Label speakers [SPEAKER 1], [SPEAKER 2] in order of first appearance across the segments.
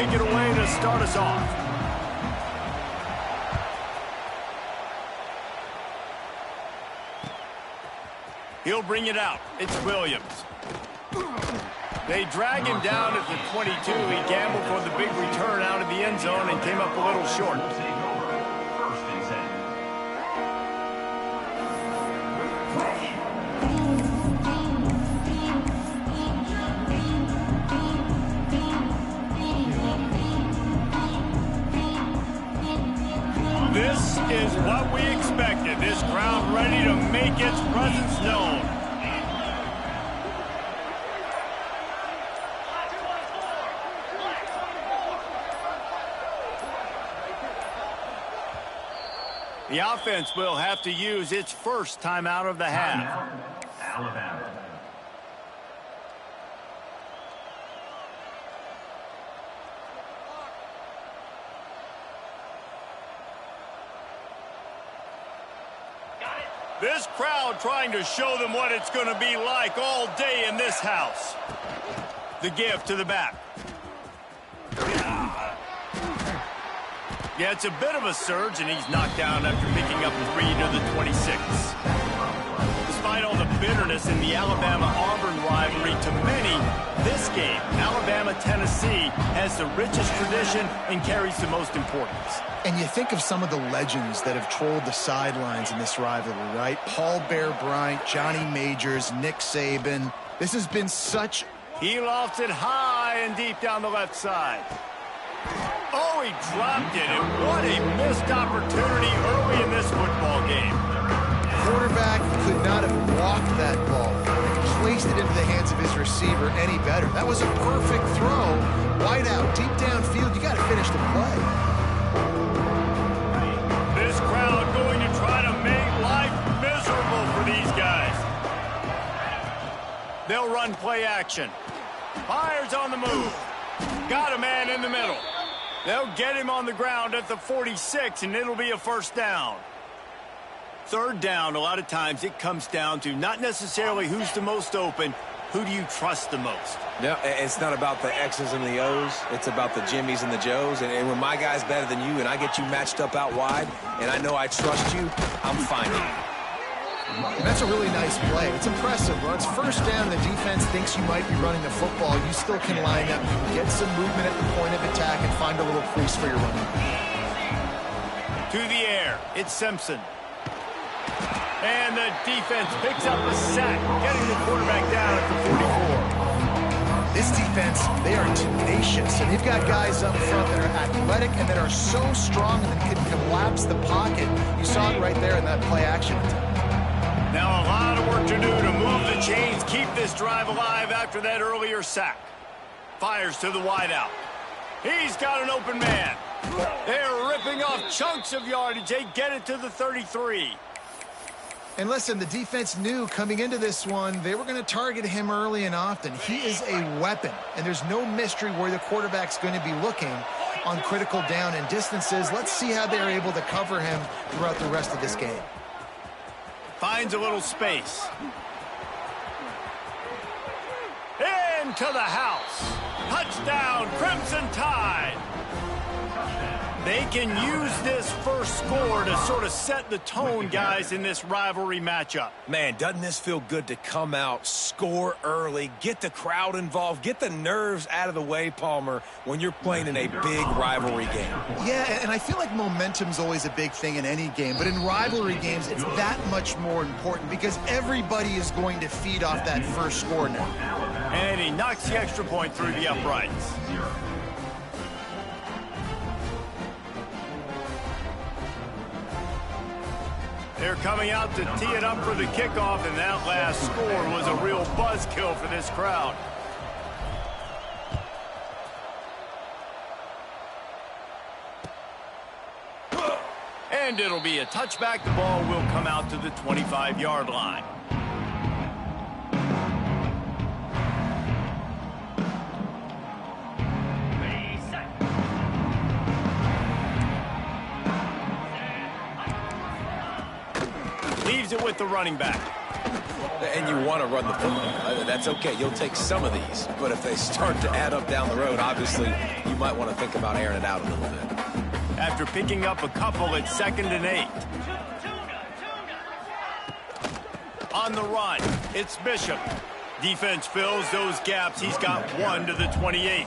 [SPEAKER 1] take it away to start us off. He'll bring it out. It's Williams. They drag him down at the 22. He gambled for the big return out of the end zone and came up a little short. This is what we expected. This crowd ready to make its presence known. The offense will have to use its first timeout of the half.
[SPEAKER 2] Alabama.
[SPEAKER 1] This crowd trying to show them what it's going to be like all day in this house. The give to the back. Yeah, it's a bit of a surge, and he's knocked down after picking up 3 to the 26. Despite all the bitterness in the Alabama-Auburn rivalry, to many, this game, Alabama-Tennessee, has the richest tradition and carries the most importance.
[SPEAKER 3] And you think of some of the legends that have trolled the sidelines in this rivalry, right? Paul Bear Bryant, Johnny Majors, Nick Saban. This has been such...
[SPEAKER 1] He lofts it high and deep down the left side. Oh, he dropped it, and what a missed opportunity early in this football game.
[SPEAKER 3] Quarterback could not have walked that ball, placed it into the hands of his receiver any better. That was a perfect throw. Wide out, deep downfield, you got to finish the play.
[SPEAKER 1] This crowd going to try to make life miserable for these guys. They'll run play action. Fires on the move. Got a man in the middle. They'll get him on the ground at the 46, and it'll be a first down. Third down, a lot of times it comes down to not necessarily who's the most open, who do you trust the most?
[SPEAKER 4] No, it's not about the X's and the O's. It's about the Jimmys and the Joes. And when my guy's better than you and I get you matched up out wide and I know I trust you, I'm finding you.
[SPEAKER 3] And that's a really nice play. It's impressive. Well, it's first down. The defense thinks you might be running the football. You still can line up, get some movement at the point of attack, and find a little crease for your running.
[SPEAKER 1] To the air, it's Simpson. And the defense picks up a sack, getting the quarterback down at the 44.
[SPEAKER 3] This defense, they are tenacious, and they've got guys up front that are athletic and that are so strong and can collapse the pocket. You saw it right there in that play action attempt.
[SPEAKER 1] Now a lot of work to do to move the chains, keep this drive alive after that earlier sack. Fires to the wideout. He's got an open man. They're ripping off chunks of yardage. They get it to the 33.
[SPEAKER 3] And listen, the defense knew coming into this one, they were going to target him early and often. He is a weapon, and there's no mystery where the quarterback's going to be looking on critical down and distances. Let's see how they're able to cover him throughout the rest of this game.
[SPEAKER 1] Finds a little space. Into the house. Touchdown, Crimson Tide. They can use this first score to sort of set the tone, guys, in this rivalry matchup.
[SPEAKER 4] Man, doesn't this feel good to come out, score early, get the crowd involved, get the nerves out of the way, Palmer, when you're playing in a big rivalry game?
[SPEAKER 3] Yeah, and I feel like momentum's always a big thing in any game, but in rivalry games, it's that much more important because everybody is going to feed off that first score now.
[SPEAKER 1] And he knocks the extra point through the uprights. They're coming out to tee it up for the kickoff, and that last score was a real buzzkill for this crowd. And it'll be a touchback. The ball will come out to the 25-yard line. Leaves it with the running back.
[SPEAKER 4] And you want to run the football. That's okay. You'll take some of these. But if they start to add up down the road, obviously you you might want to think about airing it out a little bit.
[SPEAKER 1] After picking up a couple at 2nd and 8. On the run, it's Bishop. Defense fills those gaps. He's got 1 to the 28.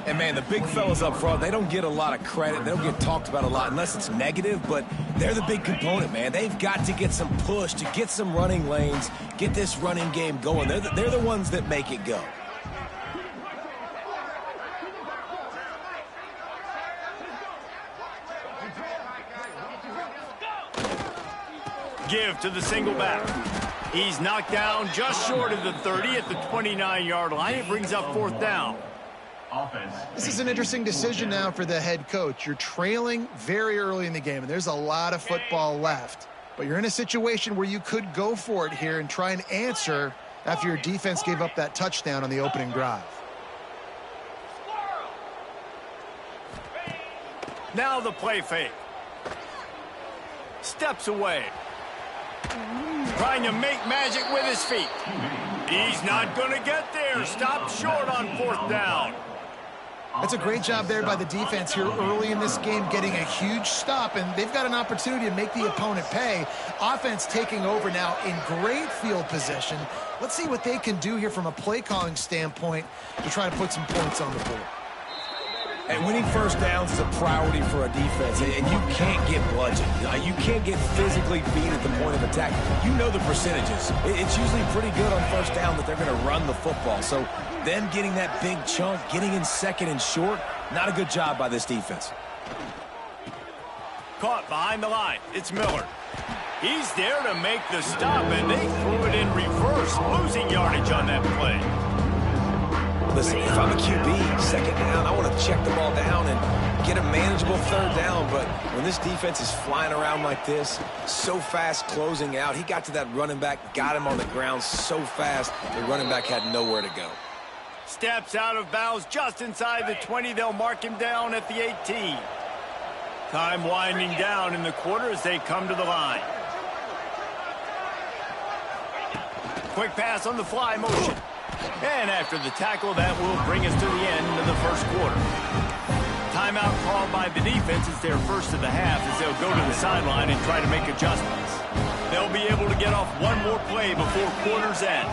[SPEAKER 4] And, man, the big fellas up front, they don't get a lot of credit. They don't get talked about a lot unless it's negative, but they're the big component, man. They've got to get some push to get some running lanes, get this running game going. They're the ones that make it go.
[SPEAKER 1] Give to the single back. He's knocked down just short of the 30 at the 29-yard line. It brings up 4th down.
[SPEAKER 3] This is an interesting decision now for the head coach. You're trailing very early in the game, and there's a lot of football left. But you're in a situation where you could go for it here and try and answer after your defense gave up that touchdown on the opening drive.
[SPEAKER 1] Now the play fake. Steps away. Trying to make magic with his feet. He's not going to get there. Stop short on 4th down.
[SPEAKER 3] That's a great job there by the defense here early in this game, getting a huge stop, and they've got an opportunity to make the opponent pay. Offense taking over now in great field position. Let's see what they can do here from a play calling standpoint to try to put some points on the board.
[SPEAKER 4] And winning first downs is a priority for a defense, and you can't get bludgeoned. You can't get physically beat at the point of attack. You know the percentages. It's usually pretty good on first down that they're going to run the football. So then getting that big chunk, getting in 2nd and short, not a good job by this defense.
[SPEAKER 1] Caught behind the line. It's Miller. He's there to make the stop, and they threw it in reverse, losing yardage on that play.
[SPEAKER 4] Listen, if I'm a QB, 2nd down, I want to check the ball down and get a manageable 3rd down. But when this defense is flying around like this, so fast closing out, he got to that running back, got him on the ground so fast, the running back had nowhere to go.
[SPEAKER 1] Steps out of bounds just inside the 20. They'll mark him down at the 18. Time winding down in the quarter as they come to the line. Quick pass on the fly motion. And after the tackle, that will bring us to the end of the first quarter. Timeout called by the defense. It's their first of the half as they'll go to the sideline and try to make adjustments. They'll be able to get off one more play before quarter's end.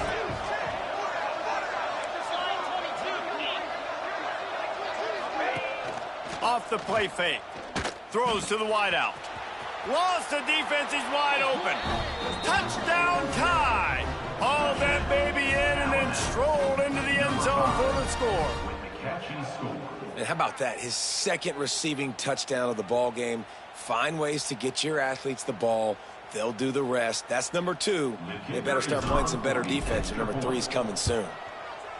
[SPEAKER 1] Off the play fake. Throws to the wideout. Lost the defense. He's wide open. Touchdown tie. Hauled that baby in and then strolled into the end zone for the score.
[SPEAKER 4] And how about that? His 2nd receiving touchdown of the ball game. Find ways to get your athletes the ball. They'll do the rest. That's number 2. They better start playing some better defense, and number 3 is coming soon.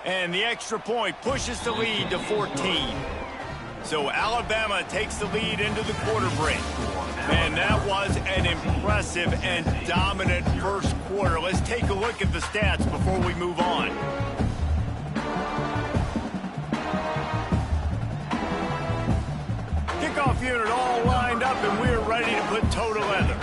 [SPEAKER 1] And the extra point pushes the lead to 14. So Alabama takes the lead into the quarter break. And that was an impressive and dominant first quarter. Let's take a look at the stats before we move on. Kickoff unit all lined up, and we're ready to put toe to leather.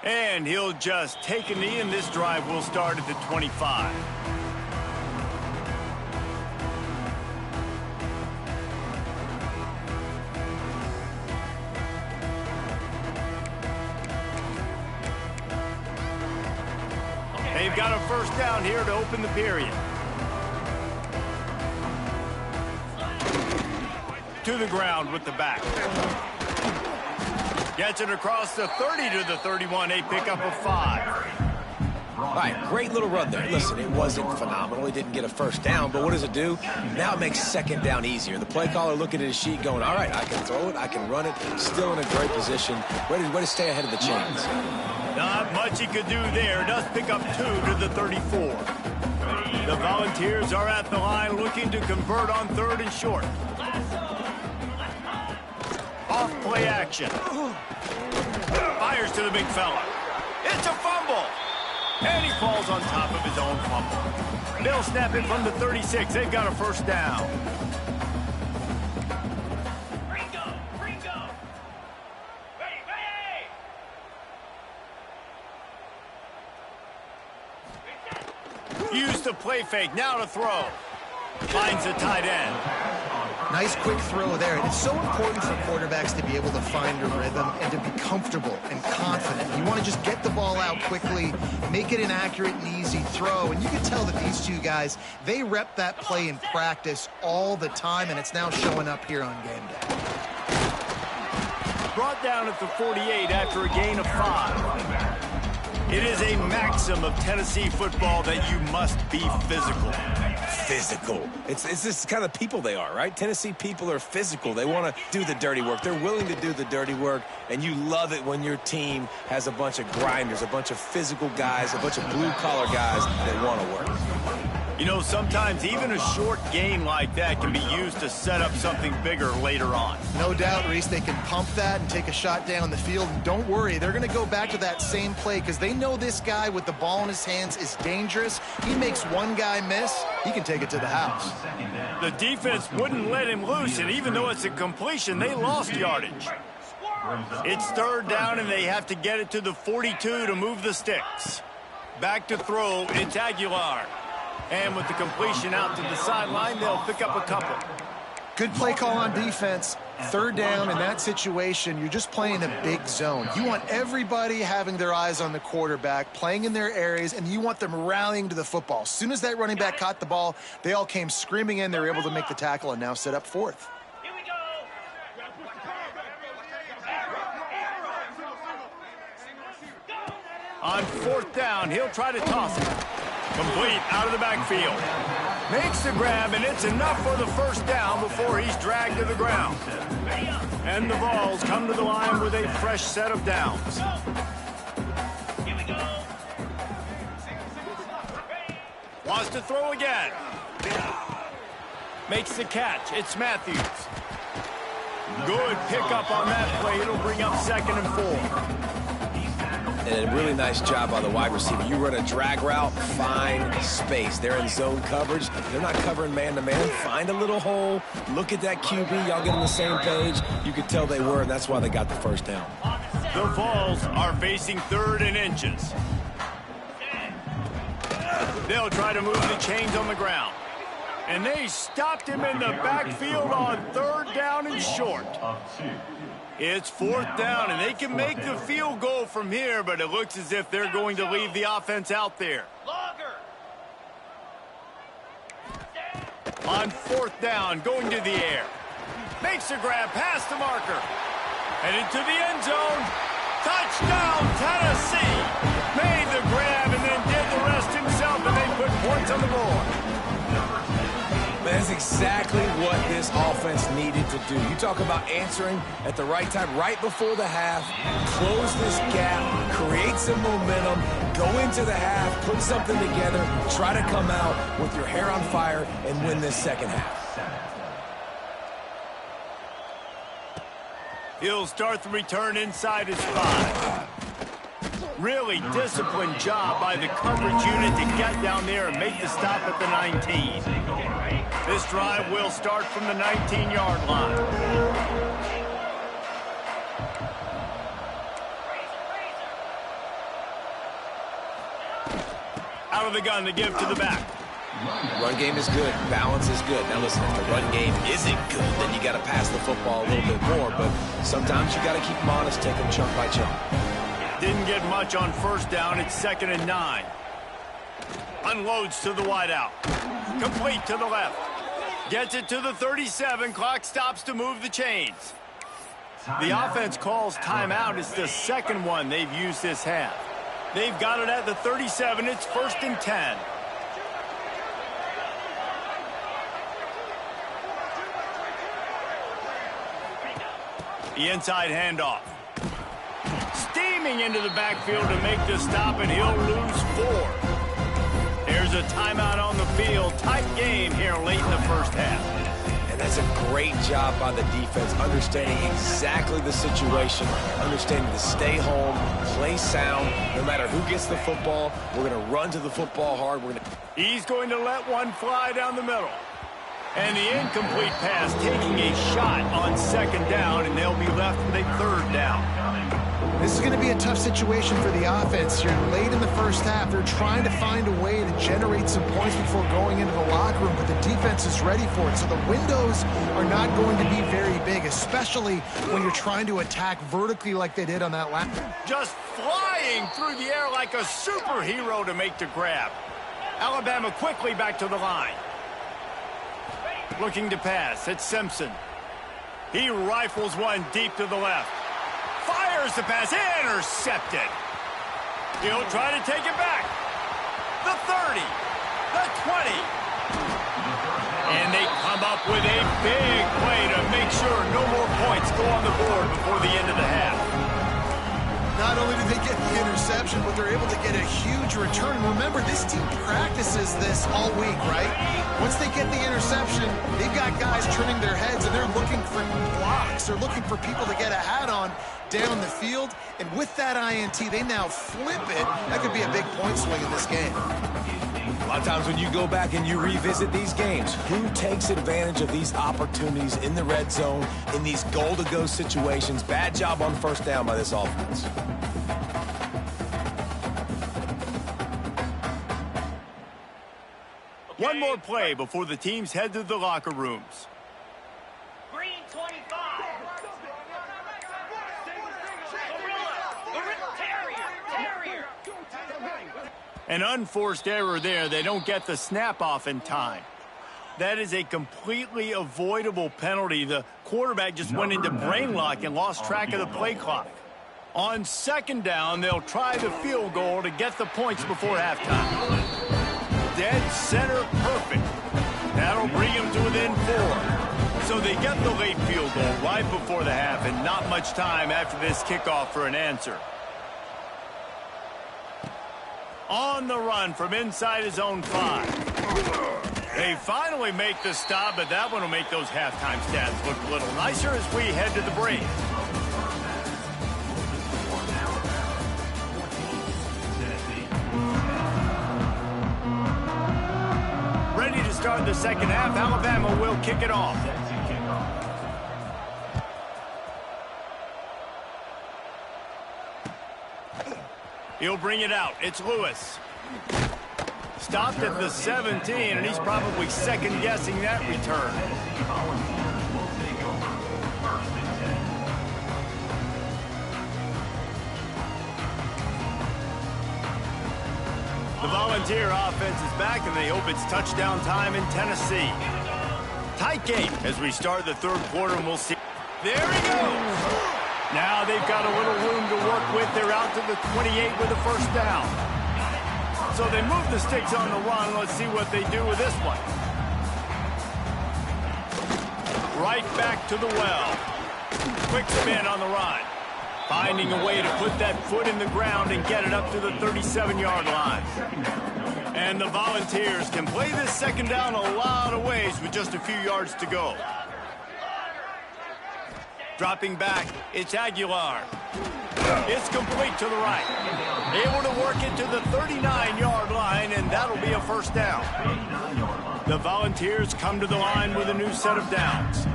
[SPEAKER 1] And he'll just take a knee, and this drive will start at the 25. They've got a first down here to open the period. To the ground with the back. Gets it across the 30 to the 31, a pickup of 5.
[SPEAKER 4] All right, great little run there. Listen, it wasn't phenomenal. He didn't get a first down, but what does it do? Now it makes 2nd down easier. The play caller looking at his sheet going, all right, I can throw it, I can run it, still in a great position. Way to stay ahead of the chains.
[SPEAKER 1] Not much he could do there. Does pick up 2 to the 34. The Volunteers are at the line looking to convert on 3rd and short. Off play action. Fires to the big fella. It's a fumble. And he falls on top of his own fumble. They'll snap it from the 36. They've got a first down. Use the play fake. Now to throw. Finds the tight end.
[SPEAKER 3] Nice quick throw there. And it's so important for quarterbacks to be able to find a rhythm and to be comfortable and confident. You want to just get the ball out quickly, make it an accurate and easy throw. And you can tell that these two guys, they rep that play in practice all the time, and it's now showing up here on game day.
[SPEAKER 1] Brought down at the 48 after a gain of 5. It is a maxim of Tennessee football that you must be physical.
[SPEAKER 4] Physical. It's this kind of people they are, right? Tennessee people are physical. They want to do the dirty work. They're willing to do the dirty work, and you love it when your team has a bunch of grinders, a bunch of physical guys, a bunch of blue-collar guys that want to work.
[SPEAKER 1] You know, sometimes even a short game like that can be used to set up something bigger later on.
[SPEAKER 3] No doubt, Reese, they can pump that and take a shot down the field. And don't worry, they're going to go back to that same play because they know this guy with the ball in his hands is dangerous. He makes one guy miss, he can take it to the house.
[SPEAKER 1] The defense wouldn't let him loose, and even though it's a completion, they lost yardage. It's third down, and they have to get it to the 42 to move the sticks. Back to throw, it's Aguilar. And with the completion out to the sideline, they'll pick up a couple.
[SPEAKER 3] Good play call on defense. Third down in that situation, you're just playing a big zone. You want everybody having their eyes on the quarterback, playing in their areas, and you want them rallying to the football. As soon as that running back caught the ball, they all came screaming in. They were able to make the tackle and now set up fourth.
[SPEAKER 1] On fourth down, he'll try to toss it. Complete out of the backfield. Makes the grab, and it's enough for the first down before he's dragged to the ground. And the Vols come to the line with a fresh set of downs. Wants to throw again. Makes the catch. It's Matthews. Good pickup on that play. It'll bring up 2nd and 4.
[SPEAKER 4] And a really nice job by the wide receiver. You run a drag route, find space. They're in zone coverage. They're not covering man-to-man. Find a little hole. Look at that QB. Y'all get on the same page. You could tell they were, and that's why they got the first down.
[SPEAKER 1] The Vols are facing 3rd and inches. They'll try to move the chains on the ground. And they stopped him in the backfield on 3rd down and short. It's 4th down, and they can make the field goal from here, but it looks as if they're going to leave the offense out there. On 4th down, going to the air. Makes a grab past the marker. Headed to the end zone. Touchdown, Tennessee. Made the grab and then did the rest himself, and they put points on the board.
[SPEAKER 4] That's exactly what this offense needed to do. You talk about answering at the right time, right before the half, close this gap, create some momentum, go into the half, put something together, try to come out with your hair on fire and win this second half.
[SPEAKER 1] He'll start the return inside his 5. Really disciplined job by the coverage unit to get down there and make the stop at the 19. This drive will start from the 19-yard line. Out of the gun to give to the back.
[SPEAKER 4] Run game is good. Balance is good. Now listen, if the run game isn't good, then you got to pass the football a little bit more. But sometimes you got to keep them honest, take them chunk by chunk.
[SPEAKER 1] Didn't get much on 1st down. It's 2nd and 9. Unloads to the wideout. Complete to the left. Gets it to the 37. Clock stops to move the chains. The offense calls timeout. It's the 2nd one they've used this half. They've got it at the 37. It's 1st and 10. The inside handoff. Steaming into the backfield to make the stop, and he'll lose 4. There's a timeout on the field. Tight game here late in the first half.
[SPEAKER 4] And That's a great job by the defense, understanding exactly the situation, understanding to stay home, play sound. No matter who gets the football, we're going to run to the football hard.
[SPEAKER 1] He's going to let one fly down the middle. And the incomplete pass taking a shot on second down, and they'll be left with a third down.
[SPEAKER 3] This is going to be a tough situation for the offense here. Late in the first half, they're trying to find a way to generate some points before going into the locker room, but the defense is ready for it. So the windows are not going to be very big, especially when you're trying to attack vertically like they did on that last.
[SPEAKER 1] Just flying through the air like a superhero to make the grab. Alabama quickly back to the line. Looking to pass. It's Simpson. He rifles one deep to the left. Fires the pass. Intercepted. He'll try to take it back. The 30. The 20. And they come up with a big play to make sure no more points go on the board before the end of the half.
[SPEAKER 3] Not only do they get the interception, but they're able to get a huge return. Remember, this team practices this all week, right? Once they get the interception, they've got guys turning their heads, and they're looking for blocks. They're looking for people to get a hat on down the field. And with that INT, they now flip it. That could be a big point swing in this game.
[SPEAKER 4] A lot of times when you go back and you revisit these games, who takes advantage of these opportunities in the red zone, in these goal-to-go situations? Bad job on first down by this offense.
[SPEAKER 1] One more play before the teams head to the locker rooms.
[SPEAKER 2] Green 25. Terrier.
[SPEAKER 1] An unforced error there. They don't get the snap off in time. That is a completely avoidable penalty. The quarterback just went into brain lock and lost track of the play clock. On second down, they'll try the field goal to get the points before halftime. Dead center perfect. That'll bring them to within 4. So they get the late field goal right before the half, and not much time after this kickoff for an answer. On the run from inside his own 5. They finally make the stop, but that one will make those halftime stats look a little nicer as we head to the break. Ready to start the second half. Alabama will kick it off. He'll bring it out. It's Lewis. Stopped at the 17, and he's probably second-guessing that return. The Volunteer offense is back, and they hope it's touchdown time in Tennessee. Tight game as we start the third quarter, and we'll see. There he goes. Now they've got a little room to work with. They're out to the 28 with a first down. So they move the sticks on the run. Let's see what they do with this one. Right back to the well. Quick spin on the run. Finding a way to put that foot in the ground and get it up to the 37-yard line. And the Volunteers can play this second down a lot of ways with just a few yards to go. Dropping back, it's Aguilar. It's complete to the right. Able to work it to the 39-yard line, and that'll be a first down. The Volunteers come to the line with a new set of downs.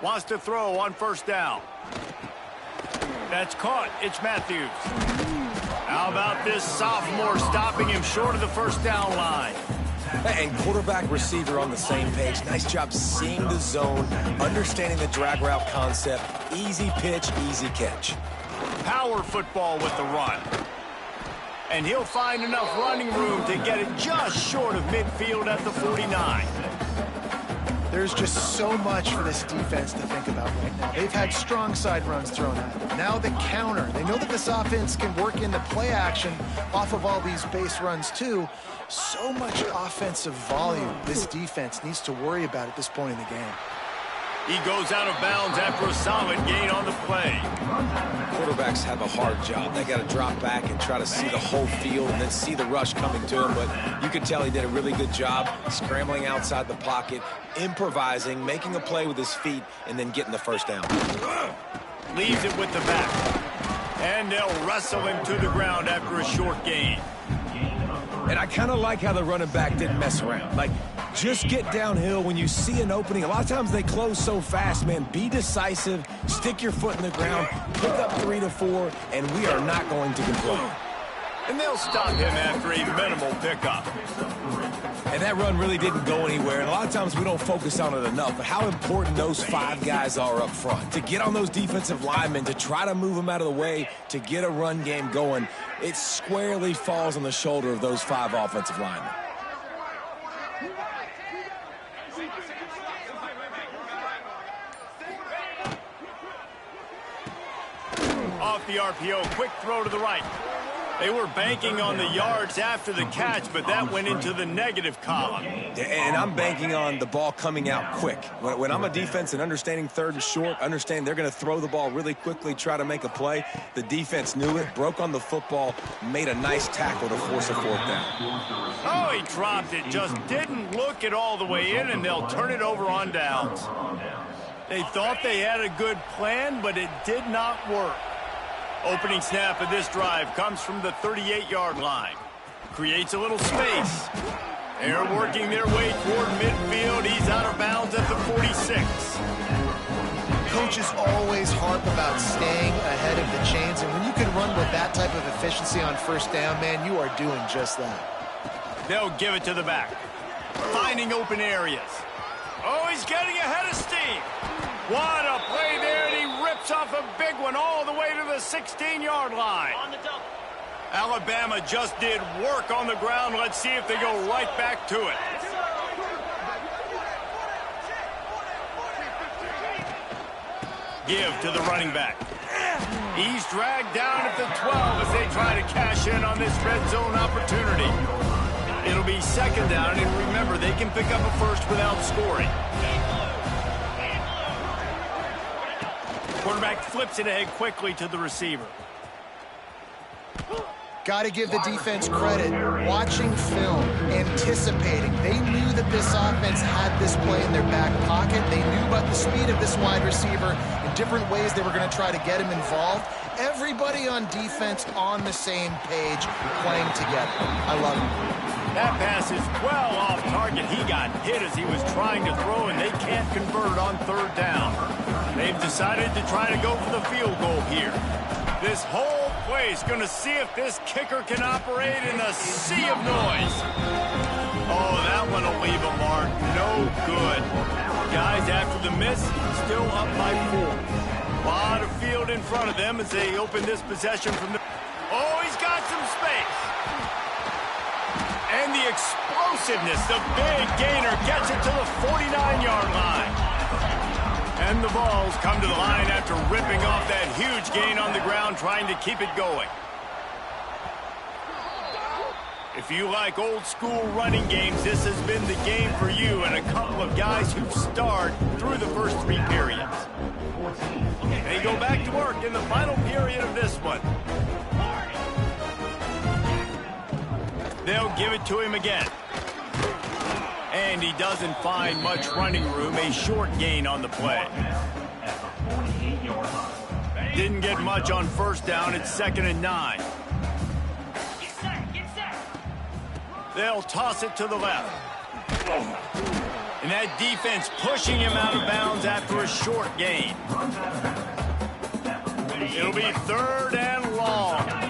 [SPEAKER 1] Wants to throw on first down. That's caught. It's Matthews. How about this sophomore stopping him short of the first down line?
[SPEAKER 4] And quarterback receiver on the same page. Nice job seeing the zone, understanding the drag route concept. Easy pitch, easy catch.
[SPEAKER 1] Power football with the run. And he'll find enough running room to get it just short of midfield at the 49.
[SPEAKER 3] There's just so much for this defense to think about right now. They've had strong side runs thrown at them. Now the counter. They know that this offense can work in the play action off of all these base runs too. So much offensive volume this defense needs to worry about at this point in the game.
[SPEAKER 1] He goes out of bounds after a solid gain on the play.
[SPEAKER 4] Quarterbacks have a hard job. They got to drop back and try to see the whole field and then see the rush coming to him. But you can tell he did a really good job scrambling outside the pocket, improvising, making a play with his feet, and then getting the first down.
[SPEAKER 1] Leaves it with the back. And they'll wrestle him to the ground after a short gain.
[SPEAKER 4] And I kind of like how the running back didn't mess around. Like, just get downhill when you see an opening. A lot of times they close so fast, man. Be decisive, stick your foot in the ground, pick up 3 to 4, and we are not going to complain.
[SPEAKER 1] And they'll stop him after a minimal pickup.
[SPEAKER 4] And that run really didn't go anywhere. And a lot of times we don't focus on it enough. But how important those 5 guys are up front. To get on those defensive linemen, to try to move them out of the way, to get a run game going, it squarely falls on the shoulder of those 5 offensive linemen.
[SPEAKER 1] Off the RPO, quick throw to the right. They were banking on the yards after the catch, but that went into the negative column.
[SPEAKER 4] And I'm banking on the ball coming out quick. When I'm a defense and understanding 3rd and short, understand they're going to throw the ball really quickly, try to make a play. The defense knew it, broke on the football, made a nice tackle to force a 4th down.
[SPEAKER 1] Oh, he dropped it, just didn't look it all the way in, and they'll turn it over on downs. They thought they had a good plan, but it did not work. Opening snap of this drive comes from the 38-yard line. Creates a little space. They're working their way toward midfield. He's out of bounds at the 46.
[SPEAKER 3] Coaches always harp about staying ahead of the chains, and when you can run with that type of efficiency on 1st down, man, you are doing just that.
[SPEAKER 1] They'll give it to the back. Finding open areas. Oh, he's getting ahead of steam. What a play there, and he rips off a big one all the way to the 16-yard line.
[SPEAKER 2] On the double.
[SPEAKER 1] Alabama just did work on the ground. Let's see if they go right back to it. Give to the running back. He's dragged down at the 12 as they try to cash in on this red zone opportunity. It'll be 2nd down, and remember, they can pick up a first without scoring. Quarterback flips it ahead quickly to the receiver.
[SPEAKER 3] Got to give the defense credit. Watching film, anticipating. They knew that this offense had this play in their back pocket. They knew about the speed of this wide receiver in different ways they were going to try to get him involved. Everybody on defense on the same page, playing together. I love it.
[SPEAKER 1] That pass is well off target. He got hit as he was trying to throw, and they can't convert on 3rd down. They've decided to try to go for the field goal here. This whole play is going to see if this kicker can operate in the sea of noise. Oh, that one will leave a mark. No good. Guys, after the miss, still up by 4. A lot of field in front of them as they open this possession from the... Oh, he's got some space. And the explosiveness, the big gainer gets it to the 49-yard line. And the balls come to the line after ripping off that huge gain on the ground, trying to keep it going. If you like old school running games, this has been the game for you and a couple of guys who starred through the first 3 periods. They go back to work in the final period of this one. They'll give it to him again. And he doesn't find much running room, a short gain on the play. Didn't get much on 1st down, it's 2nd and 9.
[SPEAKER 2] Get set.
[SPEAKER 1] They'll toss it to the left. And that defense pushing him out of bounds after a short gain. It'll be 3rd and long.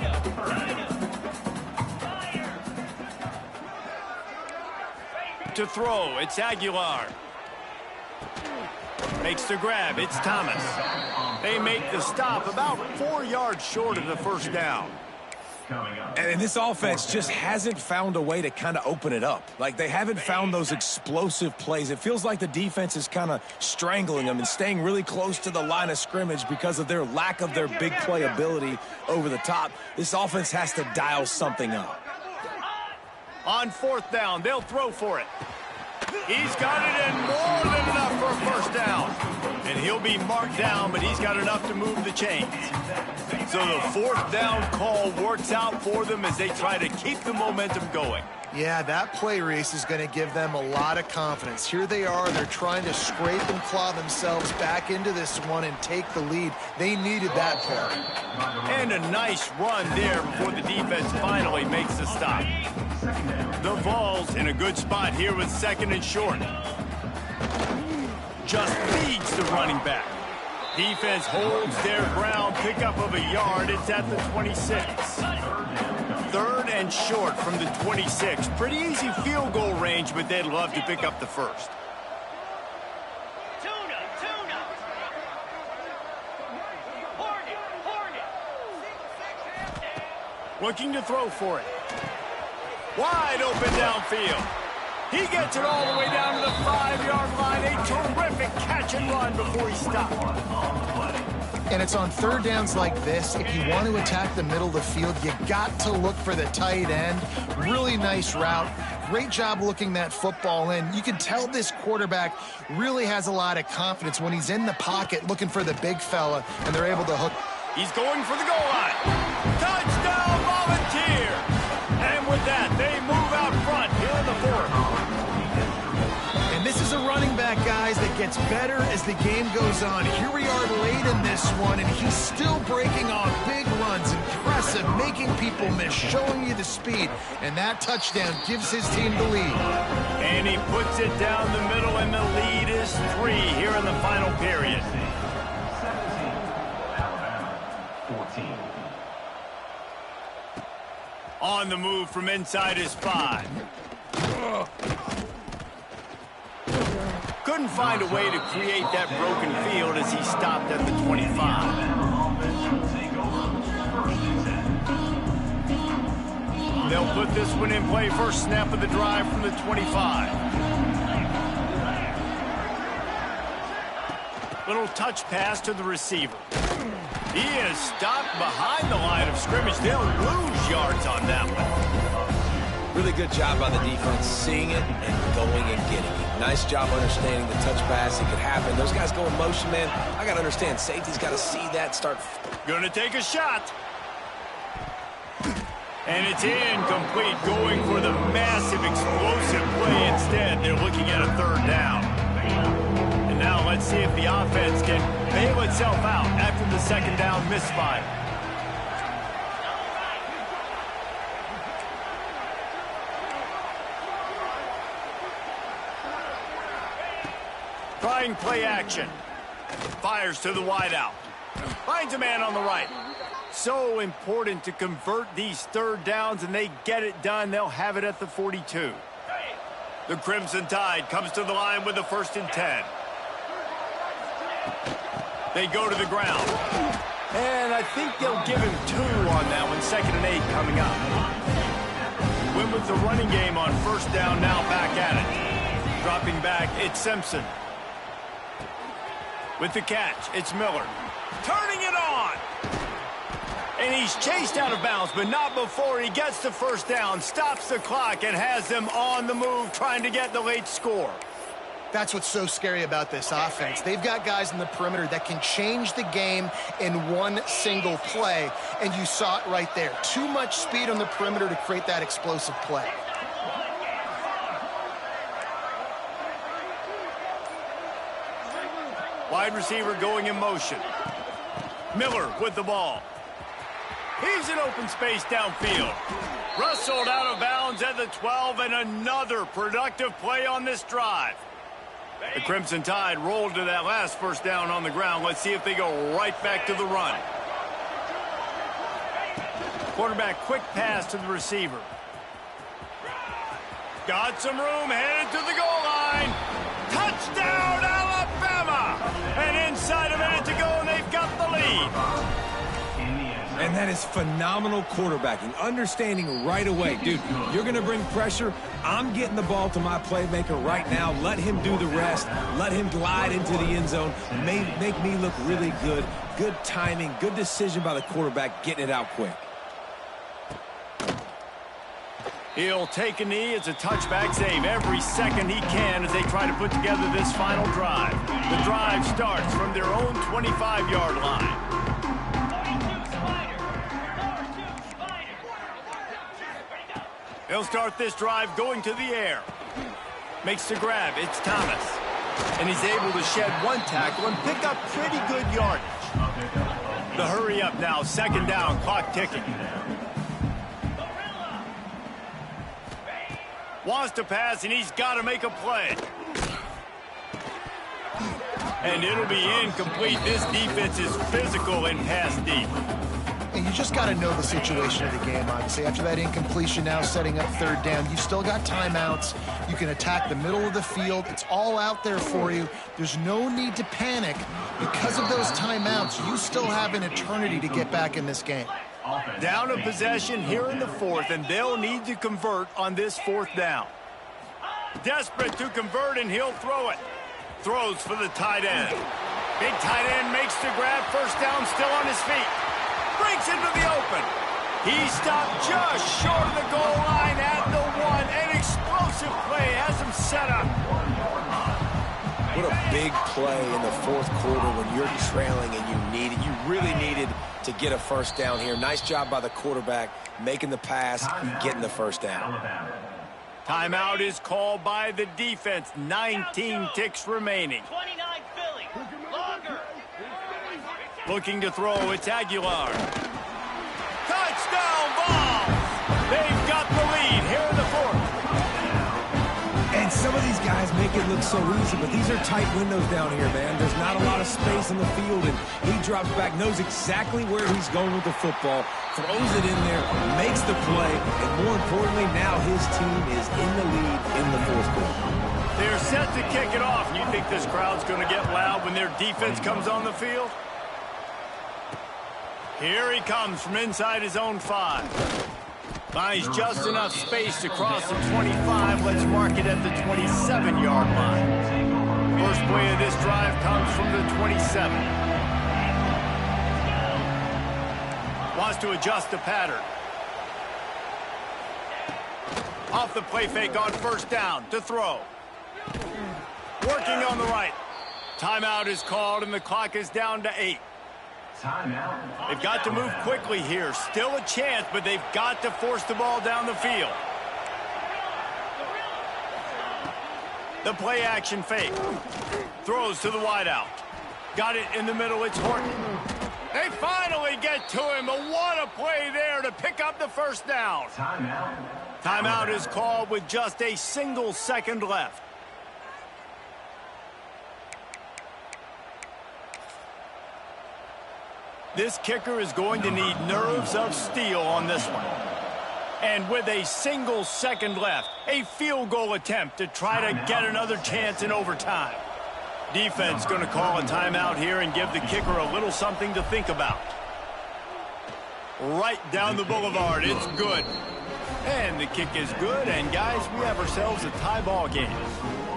[SPEAKER 1] To throw, it's Aguilar. Makes the grab, it's Thomas. They make the stop about 4 yards short of the 1st down.
[SPEAKER 4] And this offense just hasn't found a way to kind of open it up. Like, they haven't found those explosive plays. It feels like the defense is kind of strangling them and staying really close to the line of scrimmage because of their lack of their big play ability over the top. This offense has to dial something up.
[SPEAKER 1] On 4th down, they'll throw for it. He's got it in more than enough for a 1st down. And he'll be marked down, but he's got enough to move the chains. So the fourth down call works out for them as they try to keep the momentum going.
[SPEAKER 3] Yeah, that play, Reese, is going to give them a lot of confidence. Here they are. They're trying to scrape and claw themselves back into this one and take the lead. They needed that play.
[SPEAKER 1] And a nice run there before the defense finally makes the stop. The Vols in a good spot here with second and short. Just feeds the running back. Defense holds their ground, pickup of a yard. It's at the 26. Third and short from the 26. Pretty easy field goal range, but they'd love to pick up the first.
[SPEAKER 2] Tuna. Hornet.
[SPEAKER 1] Looking to throw for it. Wide open downfield. He gets it all the way down to the 5-yard line. A terrific catch and run before he stopped.
[SPEAKER 3] And it's on third downs like this. If you want to attack the middle of the field, you got to look for the tight end. Really nice route. Great job looking that football in. You can tell this quarterback really has a lot of confidence when he's in the pocket looking for the big fella, and they're able to hook.
[SPEAKER 1] He's going for the goal line. Touchdown, Volunteer! And with that, they move out front here in the fourth.
[SPEAKER 3] And this is a running back, guys, that gets better as the game goes on. Here we are late in this one, and he's still breaking off big runs. Impressive, making people miss, showing you the speed. And that touchdown gives his team the lead.
[SPEAKER 1] And he puts it down the middle, and the lead is 3 here in the final period.
[SPEAKER 2] 14.
[SPEAKER 1] On the move from inside his 5. Couldn't find a way to create that broken field as he stopped at the 25. They'll put this one in play first snap of the drive from the 25. Little touch pass to the receiver. He is stopped behind the line of scrimmage. They'll lose yards on that one.
[SPEAKER 4] Really good job by the defense, seeing it and going and getting it. Nice job understanding the touch pass. It could happen. Those guys go in motion, man. I got to understand. Safety's got to see that start.
[SPEAKER 1] Going to take a shot. And it's incomplete, going for the massive explosive play instead. They're looking at a third down. And now let's see if the offense can bail itself out after the second down misfire. Trying play action. Fires to the wideout. Finds a man on the right. So important to convert these third downs, and they get it done. They'll have it at the 42. The Crimson Tide comes to the line with the 1st and 10. They go to the ground. And I think they'll give him 2 on that one. 2nd and 8 coming up. Went with the running game on 1st down, now back at it. Dropping back, it's Simpson. With the catch, it's Miller. Turning it on. And he's chased out of bounds, but not before he gets the 1st down, stops the clock, and has them on the move trying to get the late score.
[SPEAKER 3] That's what's so scary about this offense. They've got guys in the perimeter that can change the game in one single play, and you saw it right there. Too much speed on the perimeter to create that explosive play.
[SPEAKER 1] Wide receiver going in motion. Miller with the ball. He's in open space downfield. Rustled out of bounds at the 12, and another productive play on this drive. The Crimson Tide rolled to that last 1st down on the ground. Let's see if they go right back to the run. Quarterback quick pass to the receiver. Got some room, headed to the goal line. Touchdown, Alabama! And inside a minute to go, and they've got the lead.
[SPEAKER 4] And that is phenomenal quarterbacking. Understanding right away, dude, you're going to bring pressure. I'm getting the ball to my playmaker right now. Let him do the rest. Let him glide into the end zone. Make me look really good. Good timing, good decision by the quarterback, getting it out quick.
[SPEAKER 1] He'll take a knee. It's a touchback save every second he can as they try to put together this final drive. The drive starts from their own 25-yard line. They'll start this drive going to the air. Makes the grab. It's Thomas. And he's able to shed one tackle and pick up pretty good yardage. The hurry up now. Second down. Clock ticking. Wants to pass, and he's got to make a play. And it'll be incomplete. This defense is physical and pass deep.
[SPEAKER 3] And you just got to know the situation of the game, obviously. After that incompletion now setting up third down, you've still got timeouts. You can attack the middle of the field. It's all out there for you. There's no need to panic. Because of those timeouts, you still have an eternity to get back in this game.
[SPEAKER 1] Down a possession here in the fourth, and they'll need to convert on this fourth down. Desperate to convert, and he'll throw it. Throws for the tight end. Big tight end makes the grab. First down, still on his feet. Breaks into the open. He stopped just short of the goal line at the one. An explosive play has him set up.
[SPEAKER 4] What a big play in the fourth quarter when you're trailing and you really needed to get a first down here. Nice job by the quarterback making the pass, getting the first down.
[SPEAKER 1] Timeout is called by the defense. 19 ticks remaining.
[SPEAKER 2] 29 Philly. Longer.
[SPEAKER 1] Looking to throw, it's Aguilar. Touchdown ball! They've got the lead here in the fourth.
[SPEAKER 4] And some of these guys make it look so easy, but these are tight windows down here, man. There's not a lot of space in the field, and he drops back, knows exactly where he's going with the football, throws it in there, makes the play, and more importantly, now his team is in the lead in the fourth quarter.
[SPEAKER 1] They're set to kick it off. You think this crowd's going to get loud when their defense comes on the field? Here he comes from inside his own 5. Finds just enough space to cross the 25. Let's mark it at the 27-yard line. First play of this drive comes from the 27. Wants to adjust the pattern. Off the play fake on first down to throw. Working on the right. Timeout is called, and the clock is down to 8. They've got to move quickly here. Still a chance, but they've got to force the ball down the field. The play action fake. Throws to the wideout. Got it in the middle. It's Horton. They finally get to him. But what a play there to pick up the first down. Timeout is called with just a single second left. This kicker is going to need nerves of steel on this one. And with a single second left, a field goal attempt to try to get another chance in overtime. Defense going to call a timeout here and give the kicker a little something to think about. Right down the boulevard, it's good. And the kick is good, and guys, we have ourselves a tie ball game.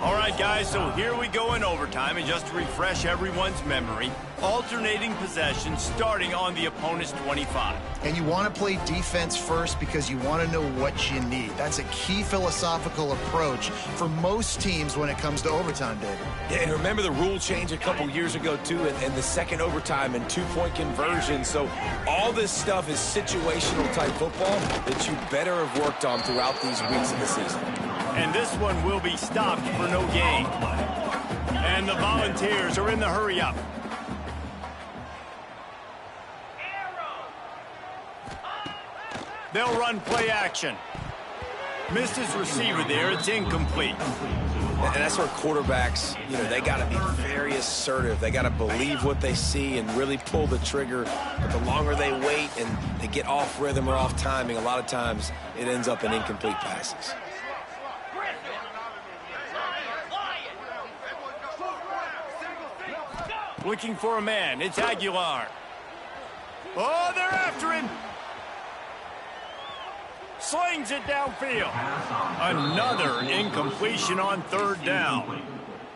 [SPEAKER 1] All right, guys, so here we go in overtime, and just to refresh everyone's memory, alternating possession starting on the opponent's 25.
[SPEAKER 3] And you want to play defense first because you want to know what you need. That's a key philosophical approach for most teams when it comes to overtime, David.
[SPEAKER 4] Yeah, and remember the rule change a couple years ago, too, and the second overtime and two-point conversion. So all this stuff is situational type football that you better have worked on throughout these weeks of the season.
[SPEAKER 1] And this one will be stopped for no gain. And the Volunteers are in the hurry-up. They'll run play action. Missed his receiver there. It's incomplete.
[SPEAKER 4] And that's where quarterbacks, they got to be very assertive. They got to believe what they see and really pull the trigger. But the longer they wait and they get off rhythm or off timing, a lot of times it ends up in incomplete passes.
[SPEAKER 1] Looking for a man. It's Aguilar. Oh, they're after him. Slings it downfield. Another incompletion on third down.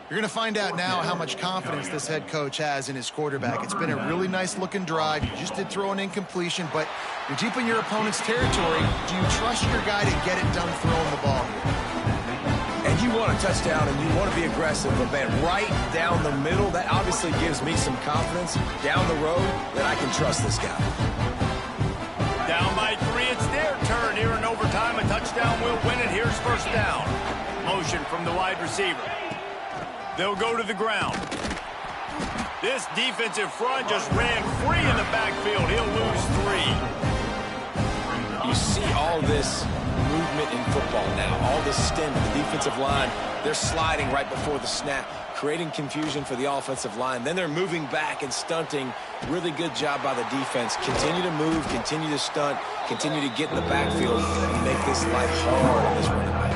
[SPEAKER 3] You're going to find out now how much confidence this head coach has in his quarterback. It's been a really nice-looking drive. You just did throw an incompletion, but you're deep in your opponent's territory. Do you trust your guy to get it done throwing the ball here?
[SPEAKER 4] And you want a touchdown, and you want to be aggressive, but, man, right down the middle, that obviously gives me some confidence down the road that I can trust this guy.
[SPEAKER 1] Down by 3, it's their turn here in overtime. A touchdown will win it. Here's first down. Motion from the wide receiver. They'll go to the ground. This defensive front just ran free in the backfield. He'll lose 3.
[SPEAKER 4] You see all this movement in football now, all this stint. The defensive line, they're sliding right before the snap, creating confusion for the offensive line. Then they're moving back and stunting. Really good job by the defense. Continue to move, continue to stunt, continue to get in the backfield and make this life hard on this running back.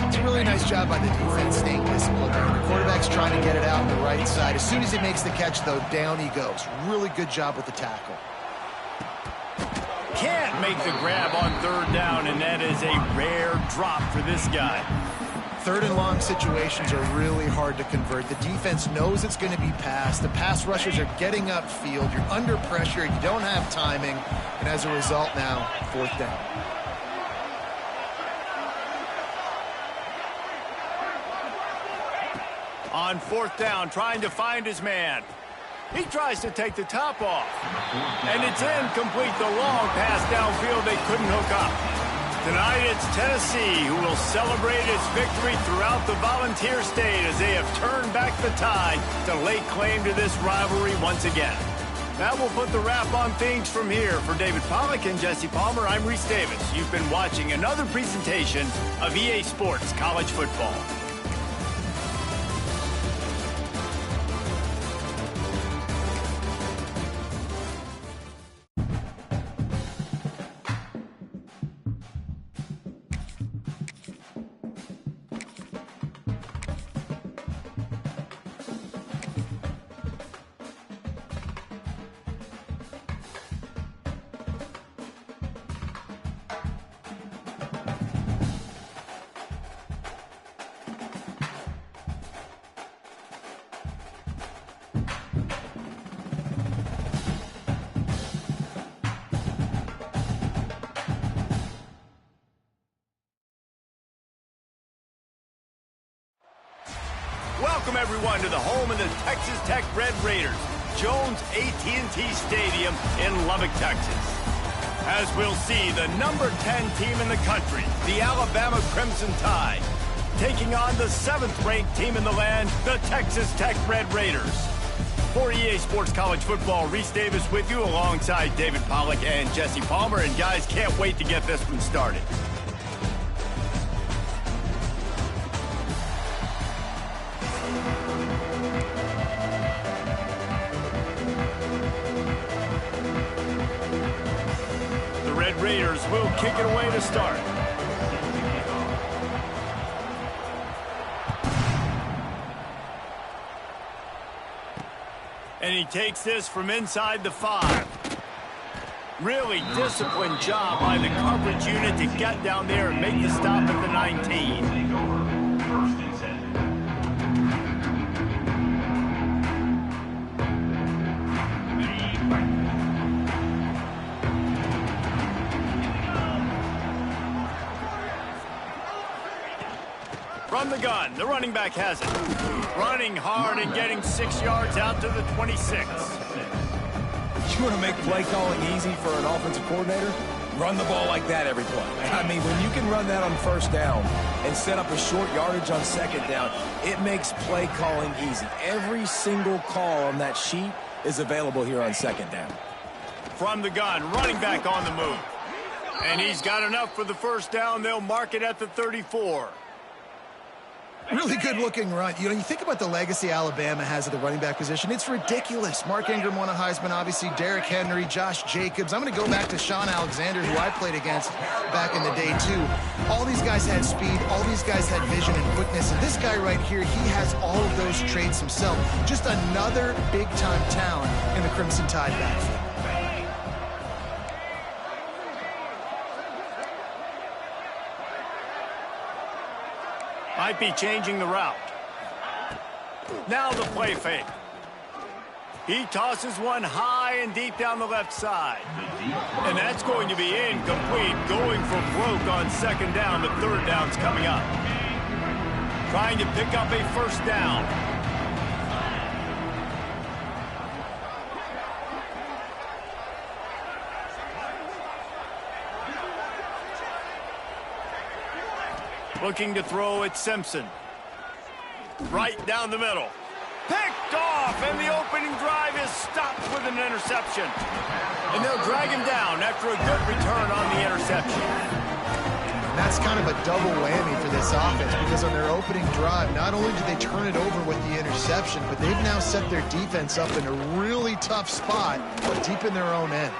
[SPEAKER 3] It's a really nice job by the defense staying disciplined. The quarterback's trying to get it out on the right side. As soon as he makes the catch, though, down he goes. Really good job with the tackle.
[SPEAKER 1] Can't make the grab on third down, and that is a rare drop for this guy.
[SPEAKER 3] Third and long situations are really hard to convert. The defense knows it's going to be passed. The pass rushers are getting upfield. You're under pressure. You don't have timing. And as a result now, fourth down.
[SPEAKER 1] On fourth down, trying to find his man. He tries to take the top off. And it's incomplete. The long pass downfield they couldn't hook up. Tonight it's Tennessee who will celebrate its victory throughout the Volunteer State as they have turned back the tide to lay claim to this rivalry once again. That will put the wrap on things from here. For David Pollack and Jesse Palmer, I'm Reese Davis. You've been watching another presentation of EA Sports College Football. Welcome, everyone, to the home of the Texas Tech Red Raiders, Jones AT&T Stadium in Lubbock, Texas. As we'll see, the number 10 team in the country, the Alabama Crimson Tide, taking on the 7th-ranked team in the land, the Texas Tech Red Raiders. For EA Sports College Football, Reese Davis with you alongside David Pollack and Jesse Palmer. And, guys, can't wait to get this one started. Raiders will kick it away to start. And he takes this from inside the 5. Really disciplined job by the coverage unit to get down there and make the stop at the 19. From the gun, the running back has it. Running hard and getting 6 yards out to the 26.
[SPEAKER 4] You want to make play calling easy for an offensive coordinator? Run the ball like that every play. I mean, when you can run that on first down and set up a short yardage on second down, it makes play calling easy. Every single call on that sheet is available here on second down.
[SPEAKER 1] From the gun, running back on the move. And he's got enough for the first down. They'll mark it at the 34.
[SPEAKER 3] Really good-looking run. You know, you think about the legacy Alabama has at the running back position. It's ridiculous. Mark Ingram won a Heisman, obviously. Derrick Henry, Josh Jacobs. I'm going to go back to Sean Alexander, who I played against back in the day, too. All these guys had speed. All these guys had vision and quickness. And this guy right here, he has all of those traits himself. Just another big-time talent in the Crimson Tide backfield.
[SPEAKER 1] Might be changing the route. Now the play fake. He tosses one high and deep down the left side. And that's going to be incomplete, going for broke on second down, but third down's coming up. Trying to pick up a first down. Looking to throw at Simpson. Right down the middle. Picked off, and the opening drive is stopped with an interception. And they'll drag him down after a good return on the interception.
[SPEAKER 3] That's kind of a double whammy for this offense because on their opening drive, not only did they turn it over with the interception, but they've now set their defense up in a really tough spot, but deep in their own end.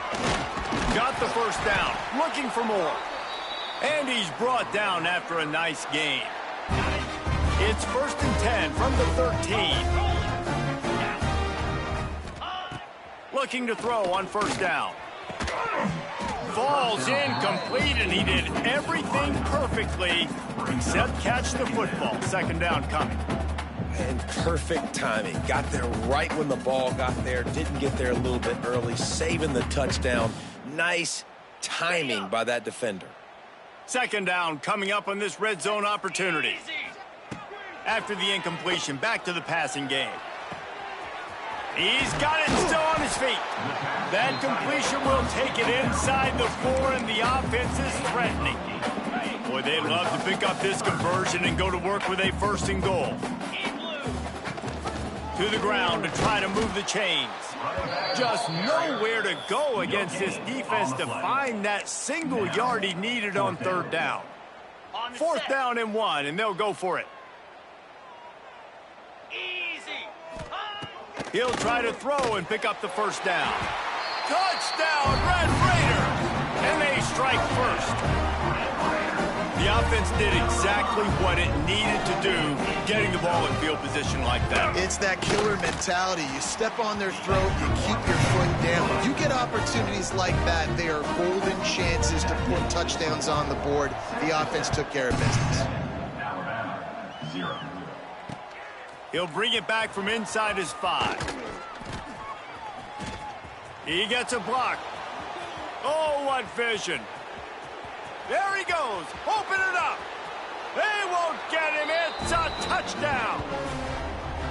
[SPEAKER 1] Got the first down, looking for more. And he's brought down after a nice gain. It's 1st and 10 from the 13. Looking to throw on first down. Falls incomplete, and he did everything perfectly except catch the football. Second down coming.
[SPEAKER 4] And perfect timing. Got there right when the ball got there. Didn't get there a little bit early. Saving the touchdown. Nice timing by that defender.
[SPEAKER 1] Second down coming up on this red zone opportunity. After the incompletion, back to the passing game. He's got it still on his feet. That completion will take it inside the 4, and the offense is threatening. Boy, they'd love to pick up this conversion and go to work with a 1st and goal. To the ground to try to move the chains. Just nowhere to go against this defense to find that single yard he needed on third down. 4th down and 1, and they'll go for it. He'll try to throw and pick up the first down. Touchdown, Red Raider! And they strike first. The offense did exactly what it needed to do, getting the ball in field position like that.
[SPEAKER 3] It's that killer mentality. You step on their throat, you keep your foot down. When you get opportunities like that, they are golden chances to put touchdowns on the board. The offense took care of business.
[SPEAKER 1] He'll bring it back from inside his 5. He gets a block. Oh, what vision. There he goes. Open it up. They won't get him. It's a touchdown.